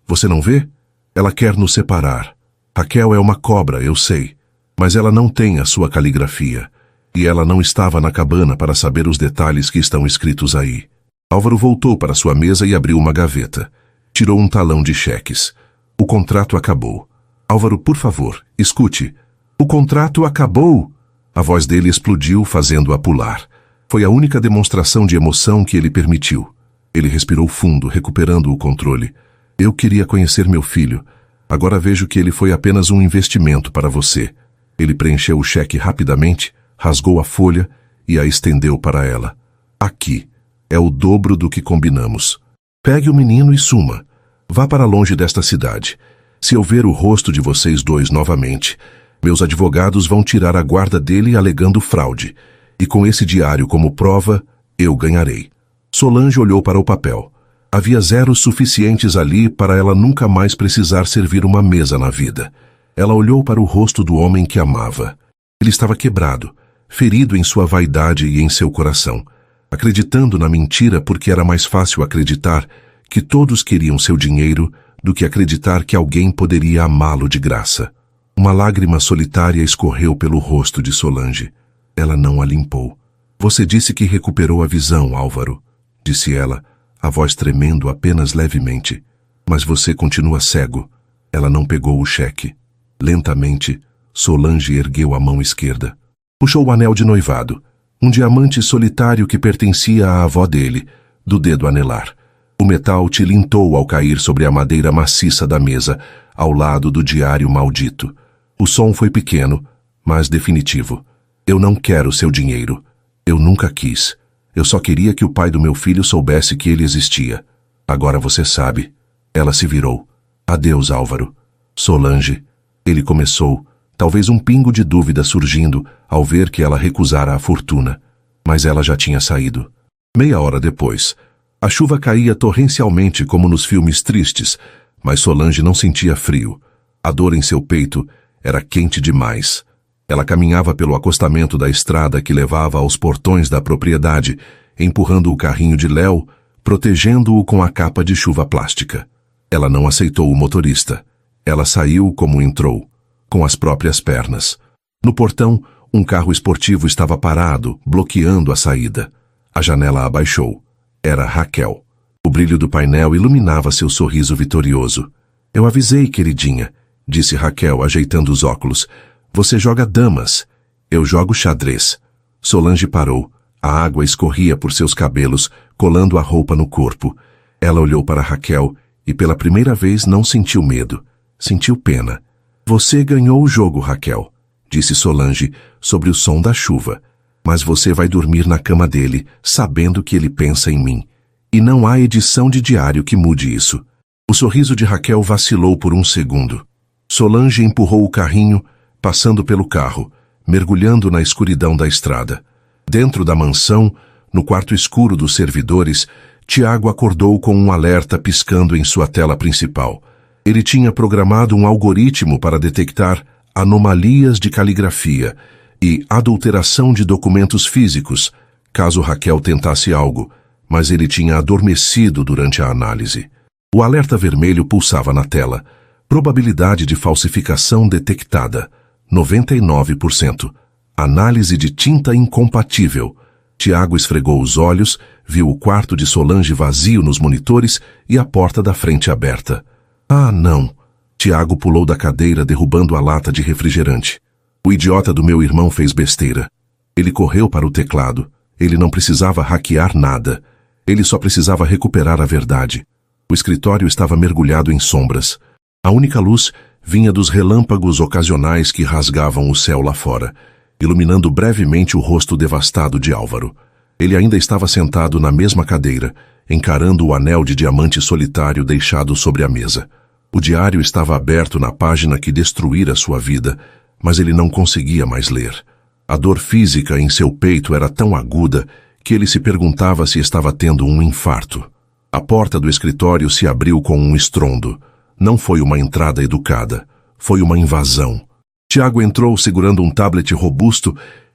Você não vê? Ela quer nos separar. Raquel é uma cobra, eu sei. Mas ela não tem a sua caligrafia. E ela não estava na cabana para saber os detalhes que estão escritos aí. Álvaro voltou para sua mesa e abriu uma gaveta. Tirou um talão de cheques. O contrato acabou. Álvaro, por favor, escute. O contrato acabou! A voz dele explodiu, fazendo-a pular. Foi a única demonstração de emoção que ele permitiu. Ele respirou fundo, recuperando o controle. Eu queria conhecer meu filho. Agora vejo que ele foi apenas um investimento para você. Ele preencheu o cheque rapidamente, rasgou a folha e a estendeu para ela. Aqui. É o dobro do que combinamos. Pegue o menino e suma. Vá para longe desta cidade. Se eu ver o rosto de vocês dois novamente, meus advogados vão tirar a guarda dele alegando fraude. E com esse diário como prova, eu ganharei. Solange olhou para o papel. Havia zeros suficientes ali para ela nunca mais precisar servir uma mesa na vida. Ela olhou para o rosto do homem que amava. Ele estava quebrado, ferido em sua vaidade e em seu coração, acreditando na mentira porque era mais fácil acreditar que todos queriam seu dinheiro do que acreditar que alguém poderia amá-lo de graça. Uma lágrima solitária escorreu pelo rosto de Solange. Ela não a limpou. Você disse que recuperou a visão, Álvaro, disse ela, a voz tremendo apenas levemente. Mas você continua cego. Ela não pegou o cheque. Lentamente, Solange ergueu a mão esquerda. Puxou o anel de noivado, um diamante solitário que pertencia à avó dele, do dedo anelar. O metal tilintou ao cair sobre a madeira maciça da mesa, ao lado do diário maldito. O som foi pequeno, mas definitivo. Eu não quero seu dinheiro. Eu nunca quis. Eu só queria que o pai do meu filho soubesse que ele existia. Agora você sabe. Ela se virou. Adeus, Álvaro. Solange. Ele começou, talvez um pingo de dúvida surgindo ao ver que ela recusara a fortuna. Mas ela já tinha saído. Meia hora depois, a chuva caía torrencialmente como nos filmes tristes, mas Solange não sentia frio. A dor em seu peito era quente demais. Ela caminhava pelo acostamento da estrada que levava aos portões da propriedade, empurrando o carrinho de Léo, protegendo-o com a capa de chuva plástica. Ela não aceitou o motorista. Ela saiu como entrou, com as próprias pernas. No portão, um carro esportivo estava parado, bloqueando a saída. A janela abaixou. Era Raquel. O brilho do painel iluminava seu sorriso vitorioso. Eu avisei, queridinha, disse Raquel, ajeitando os óculos. Você joga damas. Eu jogo xadrez. Solange parou. A água escorria por seus cabelos, colando a roupa no corpo. Ela olhou para Raquel e pela primeira vez não sentiu medo. Sentiu pena. Você ganhou o jogo, Raquel, disse Solange, sobre o som da chuva. Mas você vai dormir na cama dele, sabendo que ele pensa em mim. E não há edição de diário que mude isso. O sorriso de Raquel vacilou por um segundo. Solange empurrou o carrinho, passando pelo carro, mergulhando na escuridão da estrada. Dentro da mansão, no quarto escuro dos servidores, Tiago acordou com um alerta piscando em sua tela principal. Ele tinha programado um algoritmo para detectar anomalias de caligrafia e adulteração de documentos físicos, caso Raquel tentasse algo, mas ele tinha adormecido durante a análise. O alerta vermelho pulsava na tela. Probabilidade de falsificação detectada, 99%. Análise de tinta incompatível. Tiago esfregou os olhos, viu o quarto de Solange vazio nos monitores e a porta da frente aberta. Ah, não! Tiago pulou da cadeira, derrubando a lata de refrigerante. O idiota do meu irmão fez besteira. Ele correu para o teclado. Ele não precisava hackear nada. Ele só precisava recuperar a verdade. O escritório estava mergulhado em sombras. A única luz vinha dos relâmpagos ocasionais que rasgavam o céu lá fora, iluminando brevemente o rosto devastado de Álvaro. Ele ainda estava sentado na mesma cadeira, encarando o anel de diamante solitário deixado sobre a mesa. O diário estava aberto na página que destruíra sua vida, mas ele não conseguia mais ler. A dor física em seu peito era tão aguda que ele se perguntava se estava tendo um infarto. A porta do escritório se abriu com um estrondo. Não foi uma entrada educada, foi uma invasão. Tiago entrou segurando um tablet robusto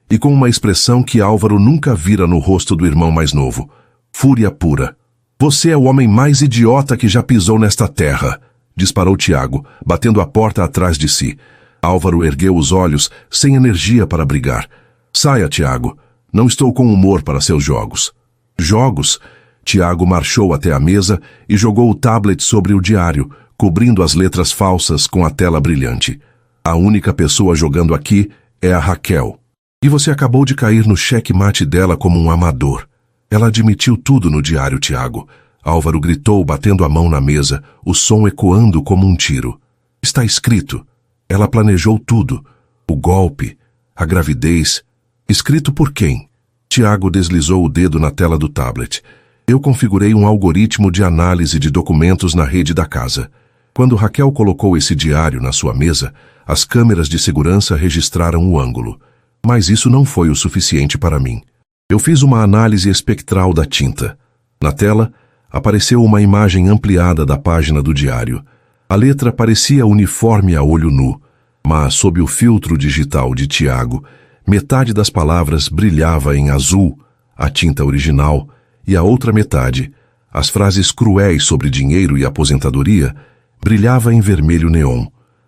e com uma expressão que Álvaro nunca vira no rosto do irmão mais novo. Fúria pura. Você é o homem mais idiota que já pisou nesta terra, disparou Tiago, batendo a porta atrás de si. Álvaro ergueu os olhos, sem energia para brigar. Saia, Tiago. Não estou com humor para seus jogos. Jogos? Tiago marchou até a mesa e jogou o tablet sobre o diário, cobrindo as letras falsas com a tela brilhante. A única pessoa jogando aqui é a Raquel. E você acabou de cair no checkmate dela como um amador. Ela admitiu tudo no diário, Tiago. Álvaro gritou, batendo a mão na mesa, o som ecoando como um tiro. Está escrito. Ela planejou tudo. O golpe, a gravidez. Escrito por quem? Tiago deslizou o dedo na tela do tablet. Eu configurei um algoritmo de análise de documentos na rede da casa. Quando Raquel colocou esse diário na sua mesa, as câmeras de segurança registraram o ângulo. Mas isso não foi o suficiente para mim. Eu fiz uma análise espectral da tinta. Na tela, apareceu uma imagem ampliada da página do diário. A letra parecia uniforme a olho nu, mas sob o filtro digital de Tiago, metade das palavras brilhava em azul, a tinta original, e a outra metade, as frases cruéis sobre dinheiro e aposentadoria, brilhava em vermelho neon.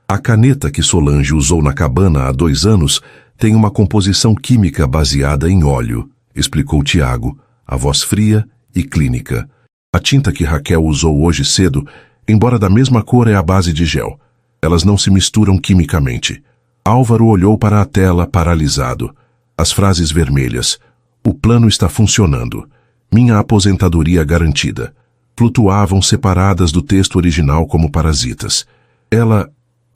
A caneta que Solange usou na cabana há 2 anos tem uma composição química baseada em óleo, explicou Tiago, a voz fria e clínica. A tinta que Raquel usou hoje cedo, embora da mesma cor, é a base de gel. Elas não se misturam quimicamente. Álvaro olhou para a tela paralisado. As frases vermelhas. O plano está funcionando. Minha aposentadoria garantida. Flutuavam separadas do texto original como parasitas. Ela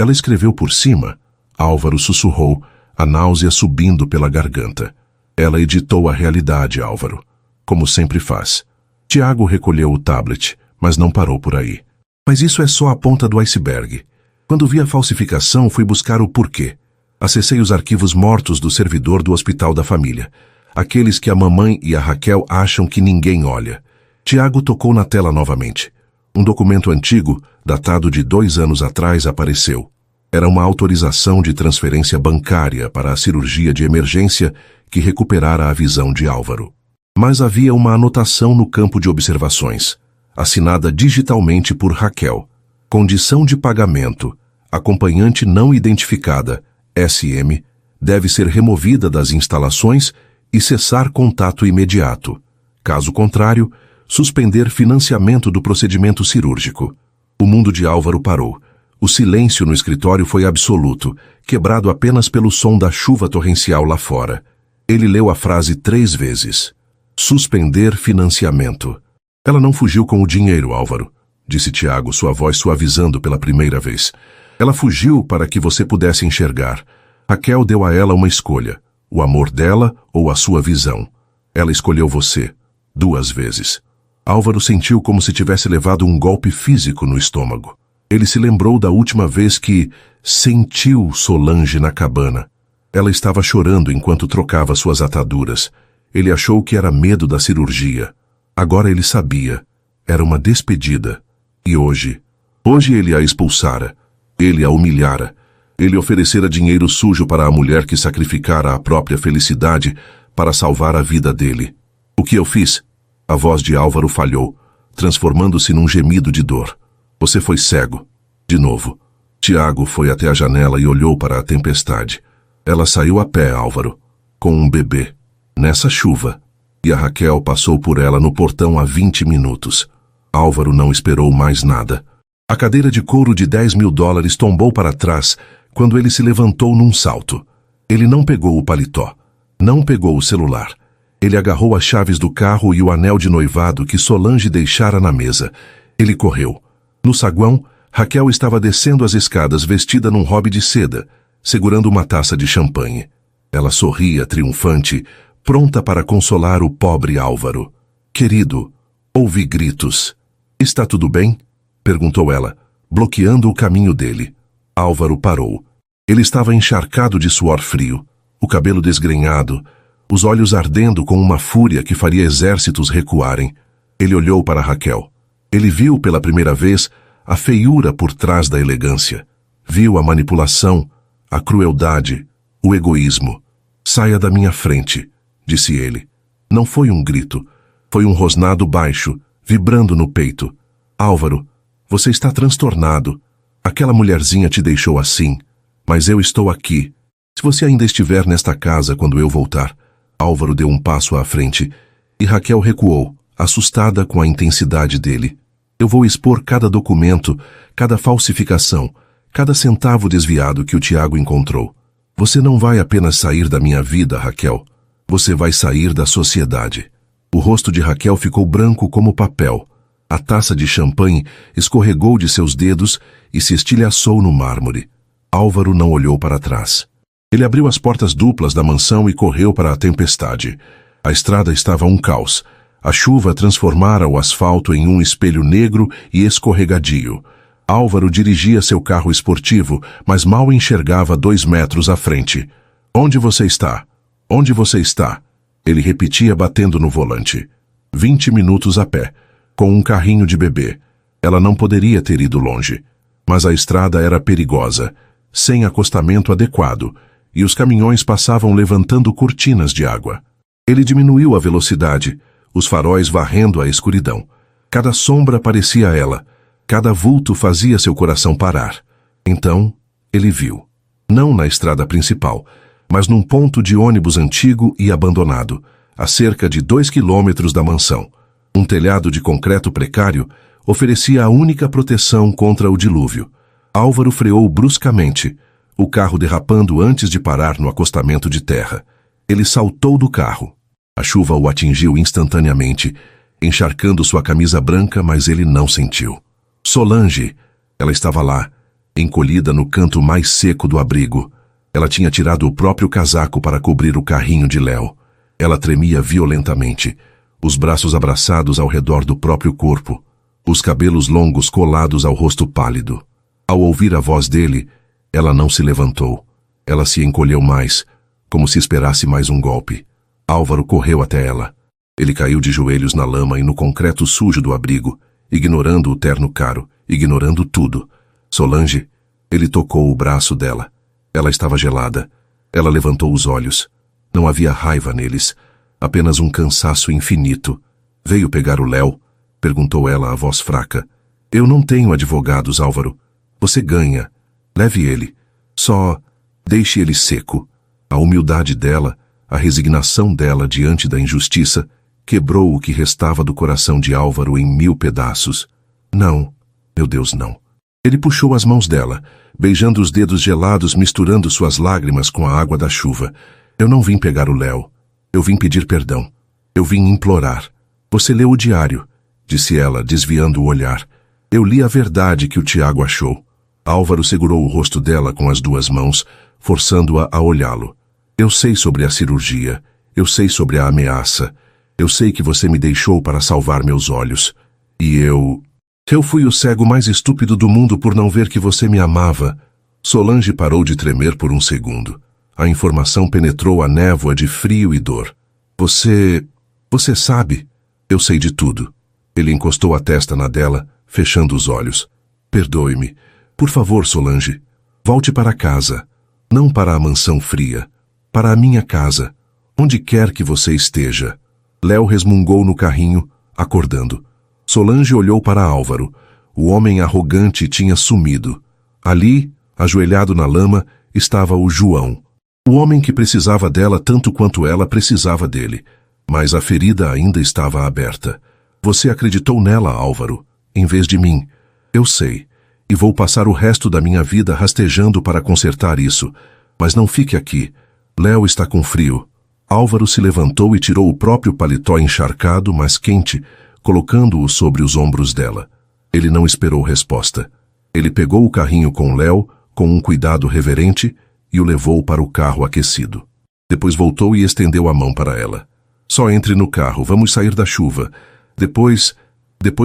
escreveu por cima. Álvaro sussurrou, a náusea subindo pela garganta. Ela editou a realidade, Álvaro. Como sempre faz. Tiago recolheu o tablet, mas não parou por aí. Mas isso é só a ponta do iceberg. Quando vi a falsificação, fui buscar o porquê. Acessei os arquivos mortos do servidor do Hospital da Família. Aqueles que a mamãe e a Raquel acham que ninguém olha. Tiago tocou na tela novamente. Um documento antigo, datado de 2 anos atrás, apareceu. Era uma autorização de transferência bancária para a cirurgia de emergência que recuperara a visão de Álvaro. Mas havia uma anotação no campo de observações, assinada digitalmente por Raquel. Condição de pagamento. Acompanhante não identificada, SM, deve ser removida das instalações e cessar contato imediato. Caso contrário, Suspender financiamento do procedimento cirúrgico. O mundo de Álvaro parou. O silêncio no escritório foi absoluto, quebrado apenas pelo som da chuva torrencial lá fora. Ele leu a frase 3 vezes. Suspender financiamento. Ela não fugiu com o dinheiro, Álvaro, disse Tiago, sua voz suavizando pela primeira vez. Ela fugiu para que você pudesse enxergar. Raquel deu a ela uma escolha, o amor dela ou a sua visão. Ela escolheu você, 2 vezes. Álvaro sentiu como se tivesse levado um golpe físico no estômago. Ele se lembrou da última vez que sentiu Solange na cabana. Ela estava chorando enquanto trocava suas ataduras. Ele achou que era medo da cirurgia. Agora ele sabia. Era uma despedida. E hoje ele a expulsara. Ele a humilhara. Ele oferecera dinheiro sujo para a mulher que sacrificara a própria felicidade para salvar a vida dele. O que eu fiz? A voz de Álvaro falhou, transformando-se num gemido de dor. Você foi cego. De novo. Tiago foi até a janela e olhou para a tempestade. Ela saiu a pé, Álvaro, com um bebê, nessa chuva, e a Raquel passou por ela no portão há 20 minutos. Álvaro não esperou mais nada. A cadeira de couro de $10.000 tombou para trás quando ele se levantou num salto. Ele não pegou o paletó, não pegou o celular. Ele agarrou as chaves do carro e o anel de noivado que Solange deixara na mesa. Ele correu. No saguão, Raquel estava descendo as escadas vestida num robe de seda, segurando uma taça de champanhe. Ela sorria triunfante, pronta para consolar o pobre Álvaro. Querido, ouvi gritos. Está tudo bem? Perguntou ela, bloqueando o caminho dele. Álvaro parou. Ele estava encharcado de suor frio, o cabelo desgrenhado, os olhos ardendo com uma fúria que faria exércitos recuarem. Ele olhou para Raquel. Ele viu pela primeira vez a feiura por trás da elegância. Viu a manipulação, a crueldade, o egoísmo. Saia da minha frente, disse ele. Não foi um grito, foi um rosnado baixo, vibrando no peito. Álvaro, você está transtornado. Aquela mulherzinha te deixou assim, mas eu estou aqui. Se você ainda estiver nesta casa quando eu voltar. Álvaro deu um passo à frente e Raquel recuou, assustada com a intensidade dele. Eu vou expor cada documento, cada falsificação, cada centavo desviado que o Tiago encontrou. Você não vai apenas sair da minha vida, Raquel. Você vai sair da sociedade. O rosto de Raquel ficou branco como papel. A taça de champanhe escorregou de seus dedos e se estilhaçou no mármore. Álvaro não olhou para trás. Ele abriu as portas duplas da mansão e correu para a tempestade. A estrada estava um caos. A chuva transformara o asfalto em um espelho negro e escorregadio. Álvaro dirigia seu carro esportivo, mas mal enxergava 2 metros à frente. Onde você está? Onde você está? Ele repetia batendo no volante. 20 minutos a pé, com um carrinho de bebê. Ela não poderia ter ido longe. Mas a estrada era perigosa, sem acostamento adequado, e os caminhões passavam levantando cortinas de água. Ele diminuiu a velocidade, os faróis varrendo a escuridão. Cada sombra parecia ela, cada vulto fazia seu coração parar. Então, ele viu. Não na estrada principal, mas num ponto de ônibus antigo e abandonado, a cerca de 2 quilômetros da mansão. Um telhado de concreto precário oferecia a única proteção contra o dilúvio. Álvaro freou bruscamente, o carro derrapando antes de parar no acostamento de terra. Ele saltou do carro. A chuva o atingiu instantaneamente, encharcando sua camisa branca, mas ele não sentiu. Solange! Ela estava lá, encolhida no canto mais seco do abrigo. Ela tinha tirado o próprio casaco para cobrir o carrinho de Léo. Ela tremia violentamente, os braços abraçados ao redor do próprio corpo, os cabelos longos colados ao rosto pálido. Ao ouvir a voz dele, ela não se levantou. Ela se encolheu mais, como se esperasse mais um golpe. Álvaro correu até ela. Ele caiu de joelhos na lama e no concreto sujo do abrigo, ignorando o terno caro, ignorando tudo. Solange, ele tocou o braço dela. Ela estava gelada. Ela levantou os olhos. Não havia raiva neles, apenas um cansaço infinito. Veio pegar o Léo? Perguntou ela, a voz fraca. Eu não tenho advogados, Álvaro. Você ganha. Leve ele. Só deixe ele seco. A humildade dela, a resignação dela diante da injustiça, quebrou o que restava do coração de Álvaro em 1000 pedaços. Não, meu Deus, não. Ele puxou as mãos dela, beijando os dedos gelados, misturando suas lágrimas com a água da chuva. Eu não vim pegar o Léo. Eu vim pedir perdão. Eu vim implorar. Você leu o diário, disse ela, desviando o olhar. Eu li a verdade que o Tiago achou. Álvaro segurou o rosto dela com as 2 mãos, forçando-a a olhá-lo. Eu sei sobre a cirurgia. Eu sei sobre a ameaça. Eu sei que você me deixou para salvar meus olhos. E eu fui o cego mais estúpido do mundo por não ver que você me amava. Solange parou de tremer por um segundo. A informação penetrou a névoa de frio e dor. Você sabe? Eu sei de tudo. Ele encostou a testa na dela, fechando os olhos. Perdoe-me. Por favor, Solange. Volte para casa. Não para a mansão fria. Para a minha casa. Onde quer que você esteja. Léo resmungou no carrinho, acordando. Solange olhou para Álvaro. O homem arrogante tinha sumido. Ali, ajoelhado na lama, estava o João. O homem que precisava dela tanto quanto ela precisava dele. Mas a ferida ainda estava aberta. Você acreditou nela, Álvaro, em vez de mim. Eu sei. E vou passar o resto da minha vida rastejando para consertar isso. Mas não fique aqui. Léo está com frio. Álvaro se levantou e tirou o próprio paletó encharcado, mas quente, colocando-o sobre os ombros dela. Ele não esperou resposta. Ele pegou o carrinho com Léo, com um cuidado reverente, e o levou para o carro aquecido. Depois voltou e estendeu a mão para ela. Só entre no carro, vamos sair da chuva. Depois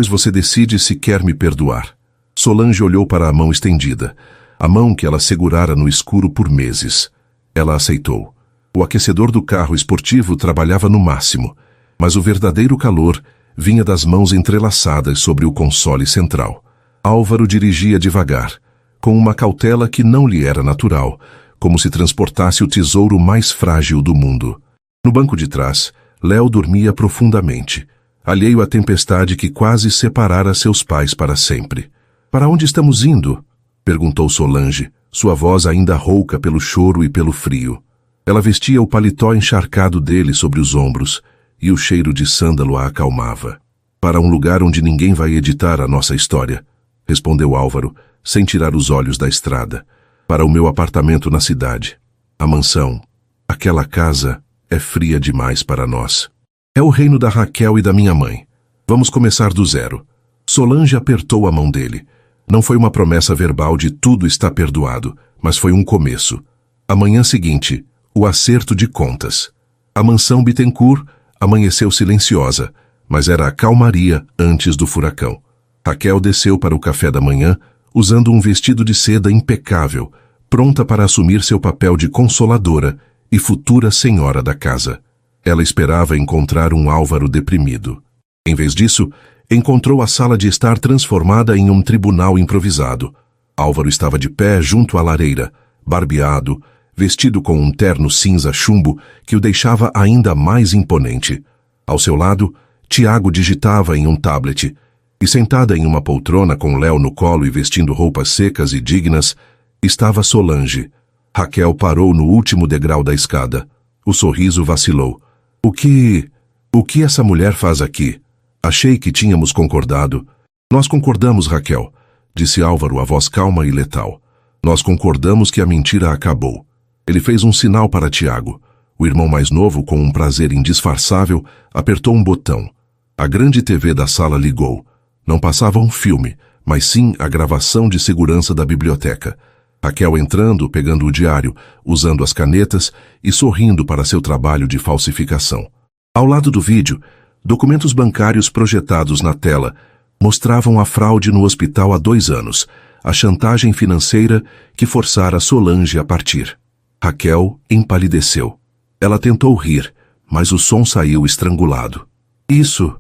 você decide se quer me perdoar. Solange olhou para a mão estendida, a mão que ela segurara no escuro por meses. Ela aceitou. O aquecedor do carro esportivo trabalhava no máximo, mas o verdadeiro calor vinha das mãos entrelaçadas sobre o console central. Álvaro dirigia devagar, com uma cautela que não lhe era natural, como se transportasse o tesouro mais frágil do mundo. No banco de trás, Léo dormia profundamente, alheio à tempestade que quase separara seus pais para sempre. Para onde estamos indo? Perguntou Solange, sua voz ainda rouca pelo choro e pelo frio. Ela vestia o paletó encharcado dele sobre os ombros, e o cheiro de sândalo a acalmava. Para um lugar onde ninguém vai editar a nossa história, respondeu Álvaro, sem tirar os olhos da estrada. Para o meu apartamento na cidade. A mansão, aquela casa, é fria demais para nós. É o reino da Raquel e da minha mãe. Vamos começar do zero. Solange apertou a mão dele. Não foi uma promessa verbal de tudo está perdoado, mas foi um começo. A manhã seguinte, o acerto de contas. A mansão Bittencourt amanheceu silenciosa, mas era a calmaria antes do furacão. Raquel desceu para o café da manhã, usando um vestido de seda impecável, pronta para assumir seu papel de consoladora e futura senhora da casa. Ela esperava encontrar um Álvaro deprimido. Em vez disso, encontrou a sala de estar transformada em um tribunal improvisado. Álvaro estava de pé junto à lareira, barbeado, vestido com um terno cinza chumbo que o deixava ainda mais imponente. Ao seu lado, Tiago digitava em um tablet, e sentada em uma poltrona com Léo no colo e vestindo roupas secas e dignas, estava Solange. Raquel parou no último degrau da escada. O sorriso vacilou. O que essa mulher faz aqui? Achei que tínhamos concordado. Nós concordamos, Raquel, disse Álvaro, a voz calma e letal. Nós concordamos que a mentira acabou. Ele fez um sinal para Tiago. O irmão mais novo, com um prazer indisfarçável, apertou um botão. A grande TV da sala ligou. Não passava um filme, mas sim a gravação de segurança da biblioteca. Raquel entrando, pegando o diário, usando as canetas e sorrindo para seu trabalho de falsificação. Ao lado do vídeo, documentos bancários projetados na tela mostravam a fraude no hospital há 2 anos, a chantagem financeira que forçara Solange a partir. Raquel empalideceu. Ela tentou rir, mas o som saiu estrangulado. Isso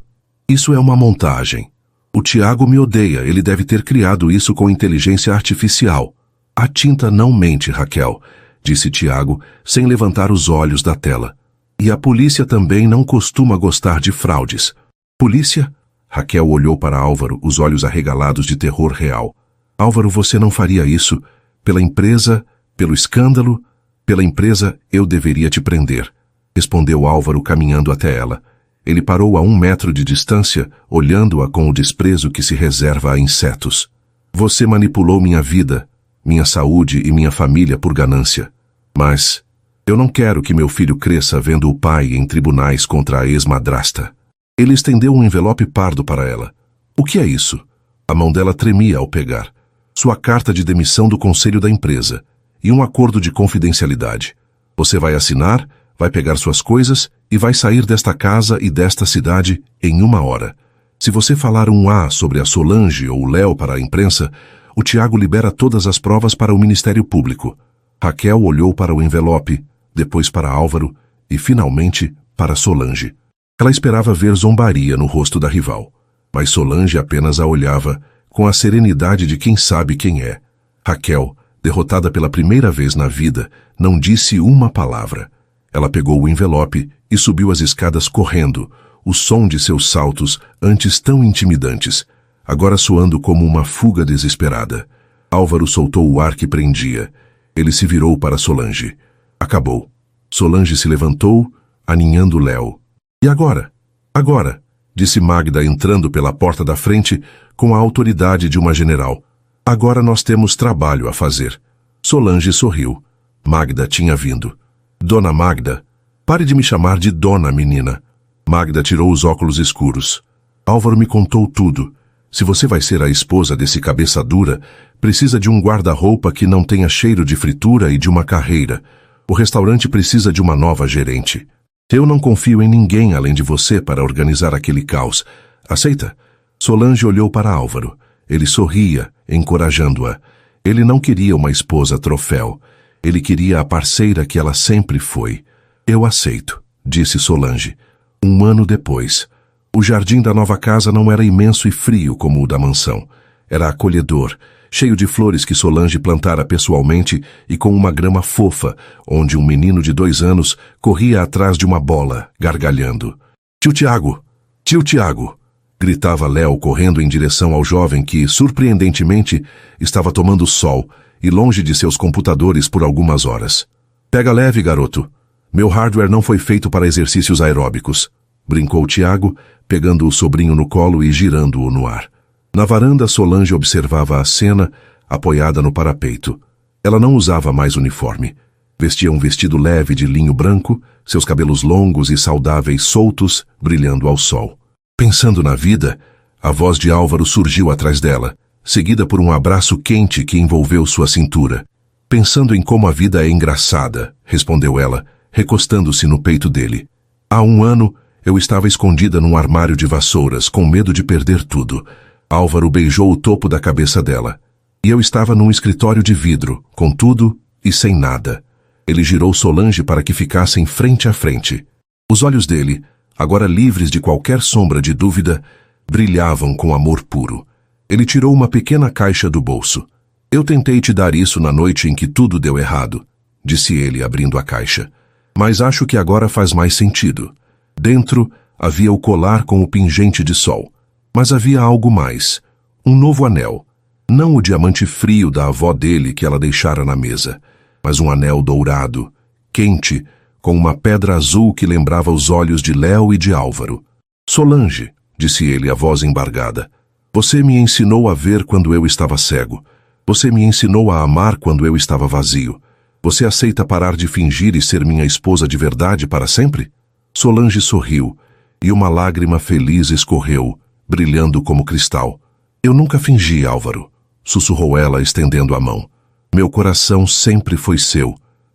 é uma montagem. O Tiago me odeia, ele deve ter criado isso com inteligência artificial. A tinta não mente, Raquel, disse Tiago, sem levantar os olhos da tela. E a polícia também não costuma gostar de fraudes. Polícia? Raquel olhou para Álvaro, os olhos arregalados de terror real. Álvaro, você não faria isso. Pela empresa, pelo escândalo, pela empresa eu deveria te prender, respondeu Álvaro caminhando até ela. Ele parou a 1 metro de distância, olhando-a com o desprezo que se reserva a insetos. Você manipulou minha vida, minha saúde e minha família por ganância. Mas eu não quero que meu filho cresça vendo o pai em tribunais contra a ex-madrasta. Ele estendeu um envelope pardo para ela. O que é isso? A mão dela tremia ao pegar. Sua carta de demissão do conselho da empresa e um acordo de confidencialidade. Você vai assinar, vai pegar suas coisas e vai sair desta casa e desta cidade em 1 hora. Se você falar um A sobre a Solange ou o Léo para a imprensa, o Tiago libera todas as provas para o Ministério Público. Raquel olhou para o envelope, depois para Álvaro e, finalmente, para Solange. Ela esperava ver zombaria no rosto da rival, mas Solange apenas a olhava com a serenidade de quem sabe quem é. Raquel, derrotada pela primeira vez na vida, não disse uma palavra. Ela pegou o envelope e subiu as escadas correndo, o som de seus saltos, antes tão intimidantes, agora soando como uma fuga desesperada. Álvaro soltou o ar que prendia. Ele se virou para Solange. Acabou. Solange se levantou, aninhando Léo. E agora? Agora, disse Magda entrando pela porta da frente com a autoridade de uma general. Agora nós temos trabalho a fazer. Solange sorriu. Magda tinha vindo. Dona Magda, pare de me chamar de dona, menina. Magda tirou os óculos escuros. Álvaro me contou tudo. Se você vai ser a esposa desse cabeça dura, precisa de um guarda-roupa que não tenha cheiro de fritura e de uma carreira. O restaurante precisa de uma nova gerente. Eu não confio em ninguém além de você para organizar aquele caos. Aceita? Solange olhou para Álvaro. Ele sorria, encorajando-a. Ele não queria uma esposa troféu. Ele queria a parceira que ela sempre foi. Eu aceito, disse Solange. 1 ano depois. O jardim da nova casa não era imenso e frio como o da mansão. Era acolhedor, cheio de flores que Solange plantara pessoalmente e com uma grama fofa, onde um menino de 2 anos corria atrás de uma bola, gargalhando. Tio Tiago! Tio Tiago! Gritava Léo correndo em direção ao jovem que, surpreendentemente, estava tomando sol e longe de seus computadores por algumas horas. Pega leve, garoto. Meu hardware não foi feito para exercícios aeróbicos, brincou Tiago, pegando o sobrinho no colo e girando-o no ar. Na varanda, Solange observava a cena, apoiada no parapeito. Ela não usava mais uniforme. Vestia um vestido leve de linho branco, seus cabelos longos e saudáveis soltos, brilhando ao sol. Pensando na vida, a voz de Álvaro surgiu atrás dela, seguida por um abraço quente que envolveu sua cintura. Pensando em como a vida é engraçada, respondeu ela, recostando-se no peito dele. Há 1 ano, eu estava escondida num armário de vassouras, com medo de perder tudo. Álvaro beijou o topo da cabeça dela. E eu estava num escritório de vidro, com tudo e sem nada. Ele girou Solange para que ficassem frente a frente. Os olhos dele, agora livres de qualquer sombra de dúvida, brilhavam com amor puro. Ele tirou uma pequena caixa do bolso. Eu tentei te dar isso na noite em que tudo deu errado, disse ele abrindo a caixa. Mas acho que agora faz mais sentido. Dentro havia o colar com o pingente de sol. Mas havia algo mais. Um novo anel. Não o diamante frio da avó dele que ela deixara na mesa, mas um anel dourado, quente, com uma pedra azul que lembrava os olhos de Léo e de Álvaro. Solange, disse ele, a voz embargada, você me ensinou a ver quando eu estava cego. Você me ensinou a amar quando eu estava vazio. Você aceita parar de fingir e ser minha esposa de verdade para sempre? Solange sorriu, e uma lágrima feliz escorreu, brilhando como cristal. Eu nunca fingi, Álvaro, sussurrou ela, estendendo a mão. Meu coração sempre foi seu,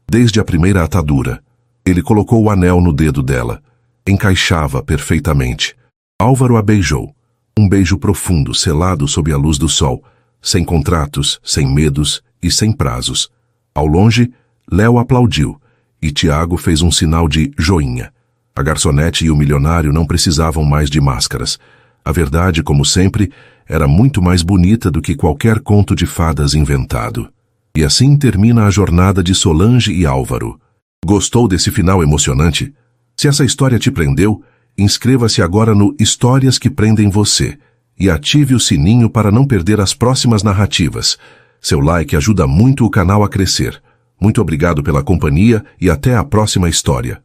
desde a primeira atadura. Ele colocou o anel no dedo dela. Encaixava perfeitamente. Álvaro a beijou. Um beijo profundo, selado sob a luz do sol, sem contratos, sem medos e sem prazos. Ao longe, Léo aplaudiu, e Tiago fez um sinal de joinha. A garçonete e o milionário não precisavam mais de máscaras. A verdade, como sempre, era muito mais bonita do que qualquer conto de fadas inventado. E assim termina a jornada de Solange e Álvaro. Gostou desse final emocionante? Se essa história te prendeu, inscreva-se agora no Histórias que Prendem Você e ative o sininho para não perder as próximas narrativas. Seu like ajuda muito o canal a crescer. Muito obrigado pela companhia e até a próxima história.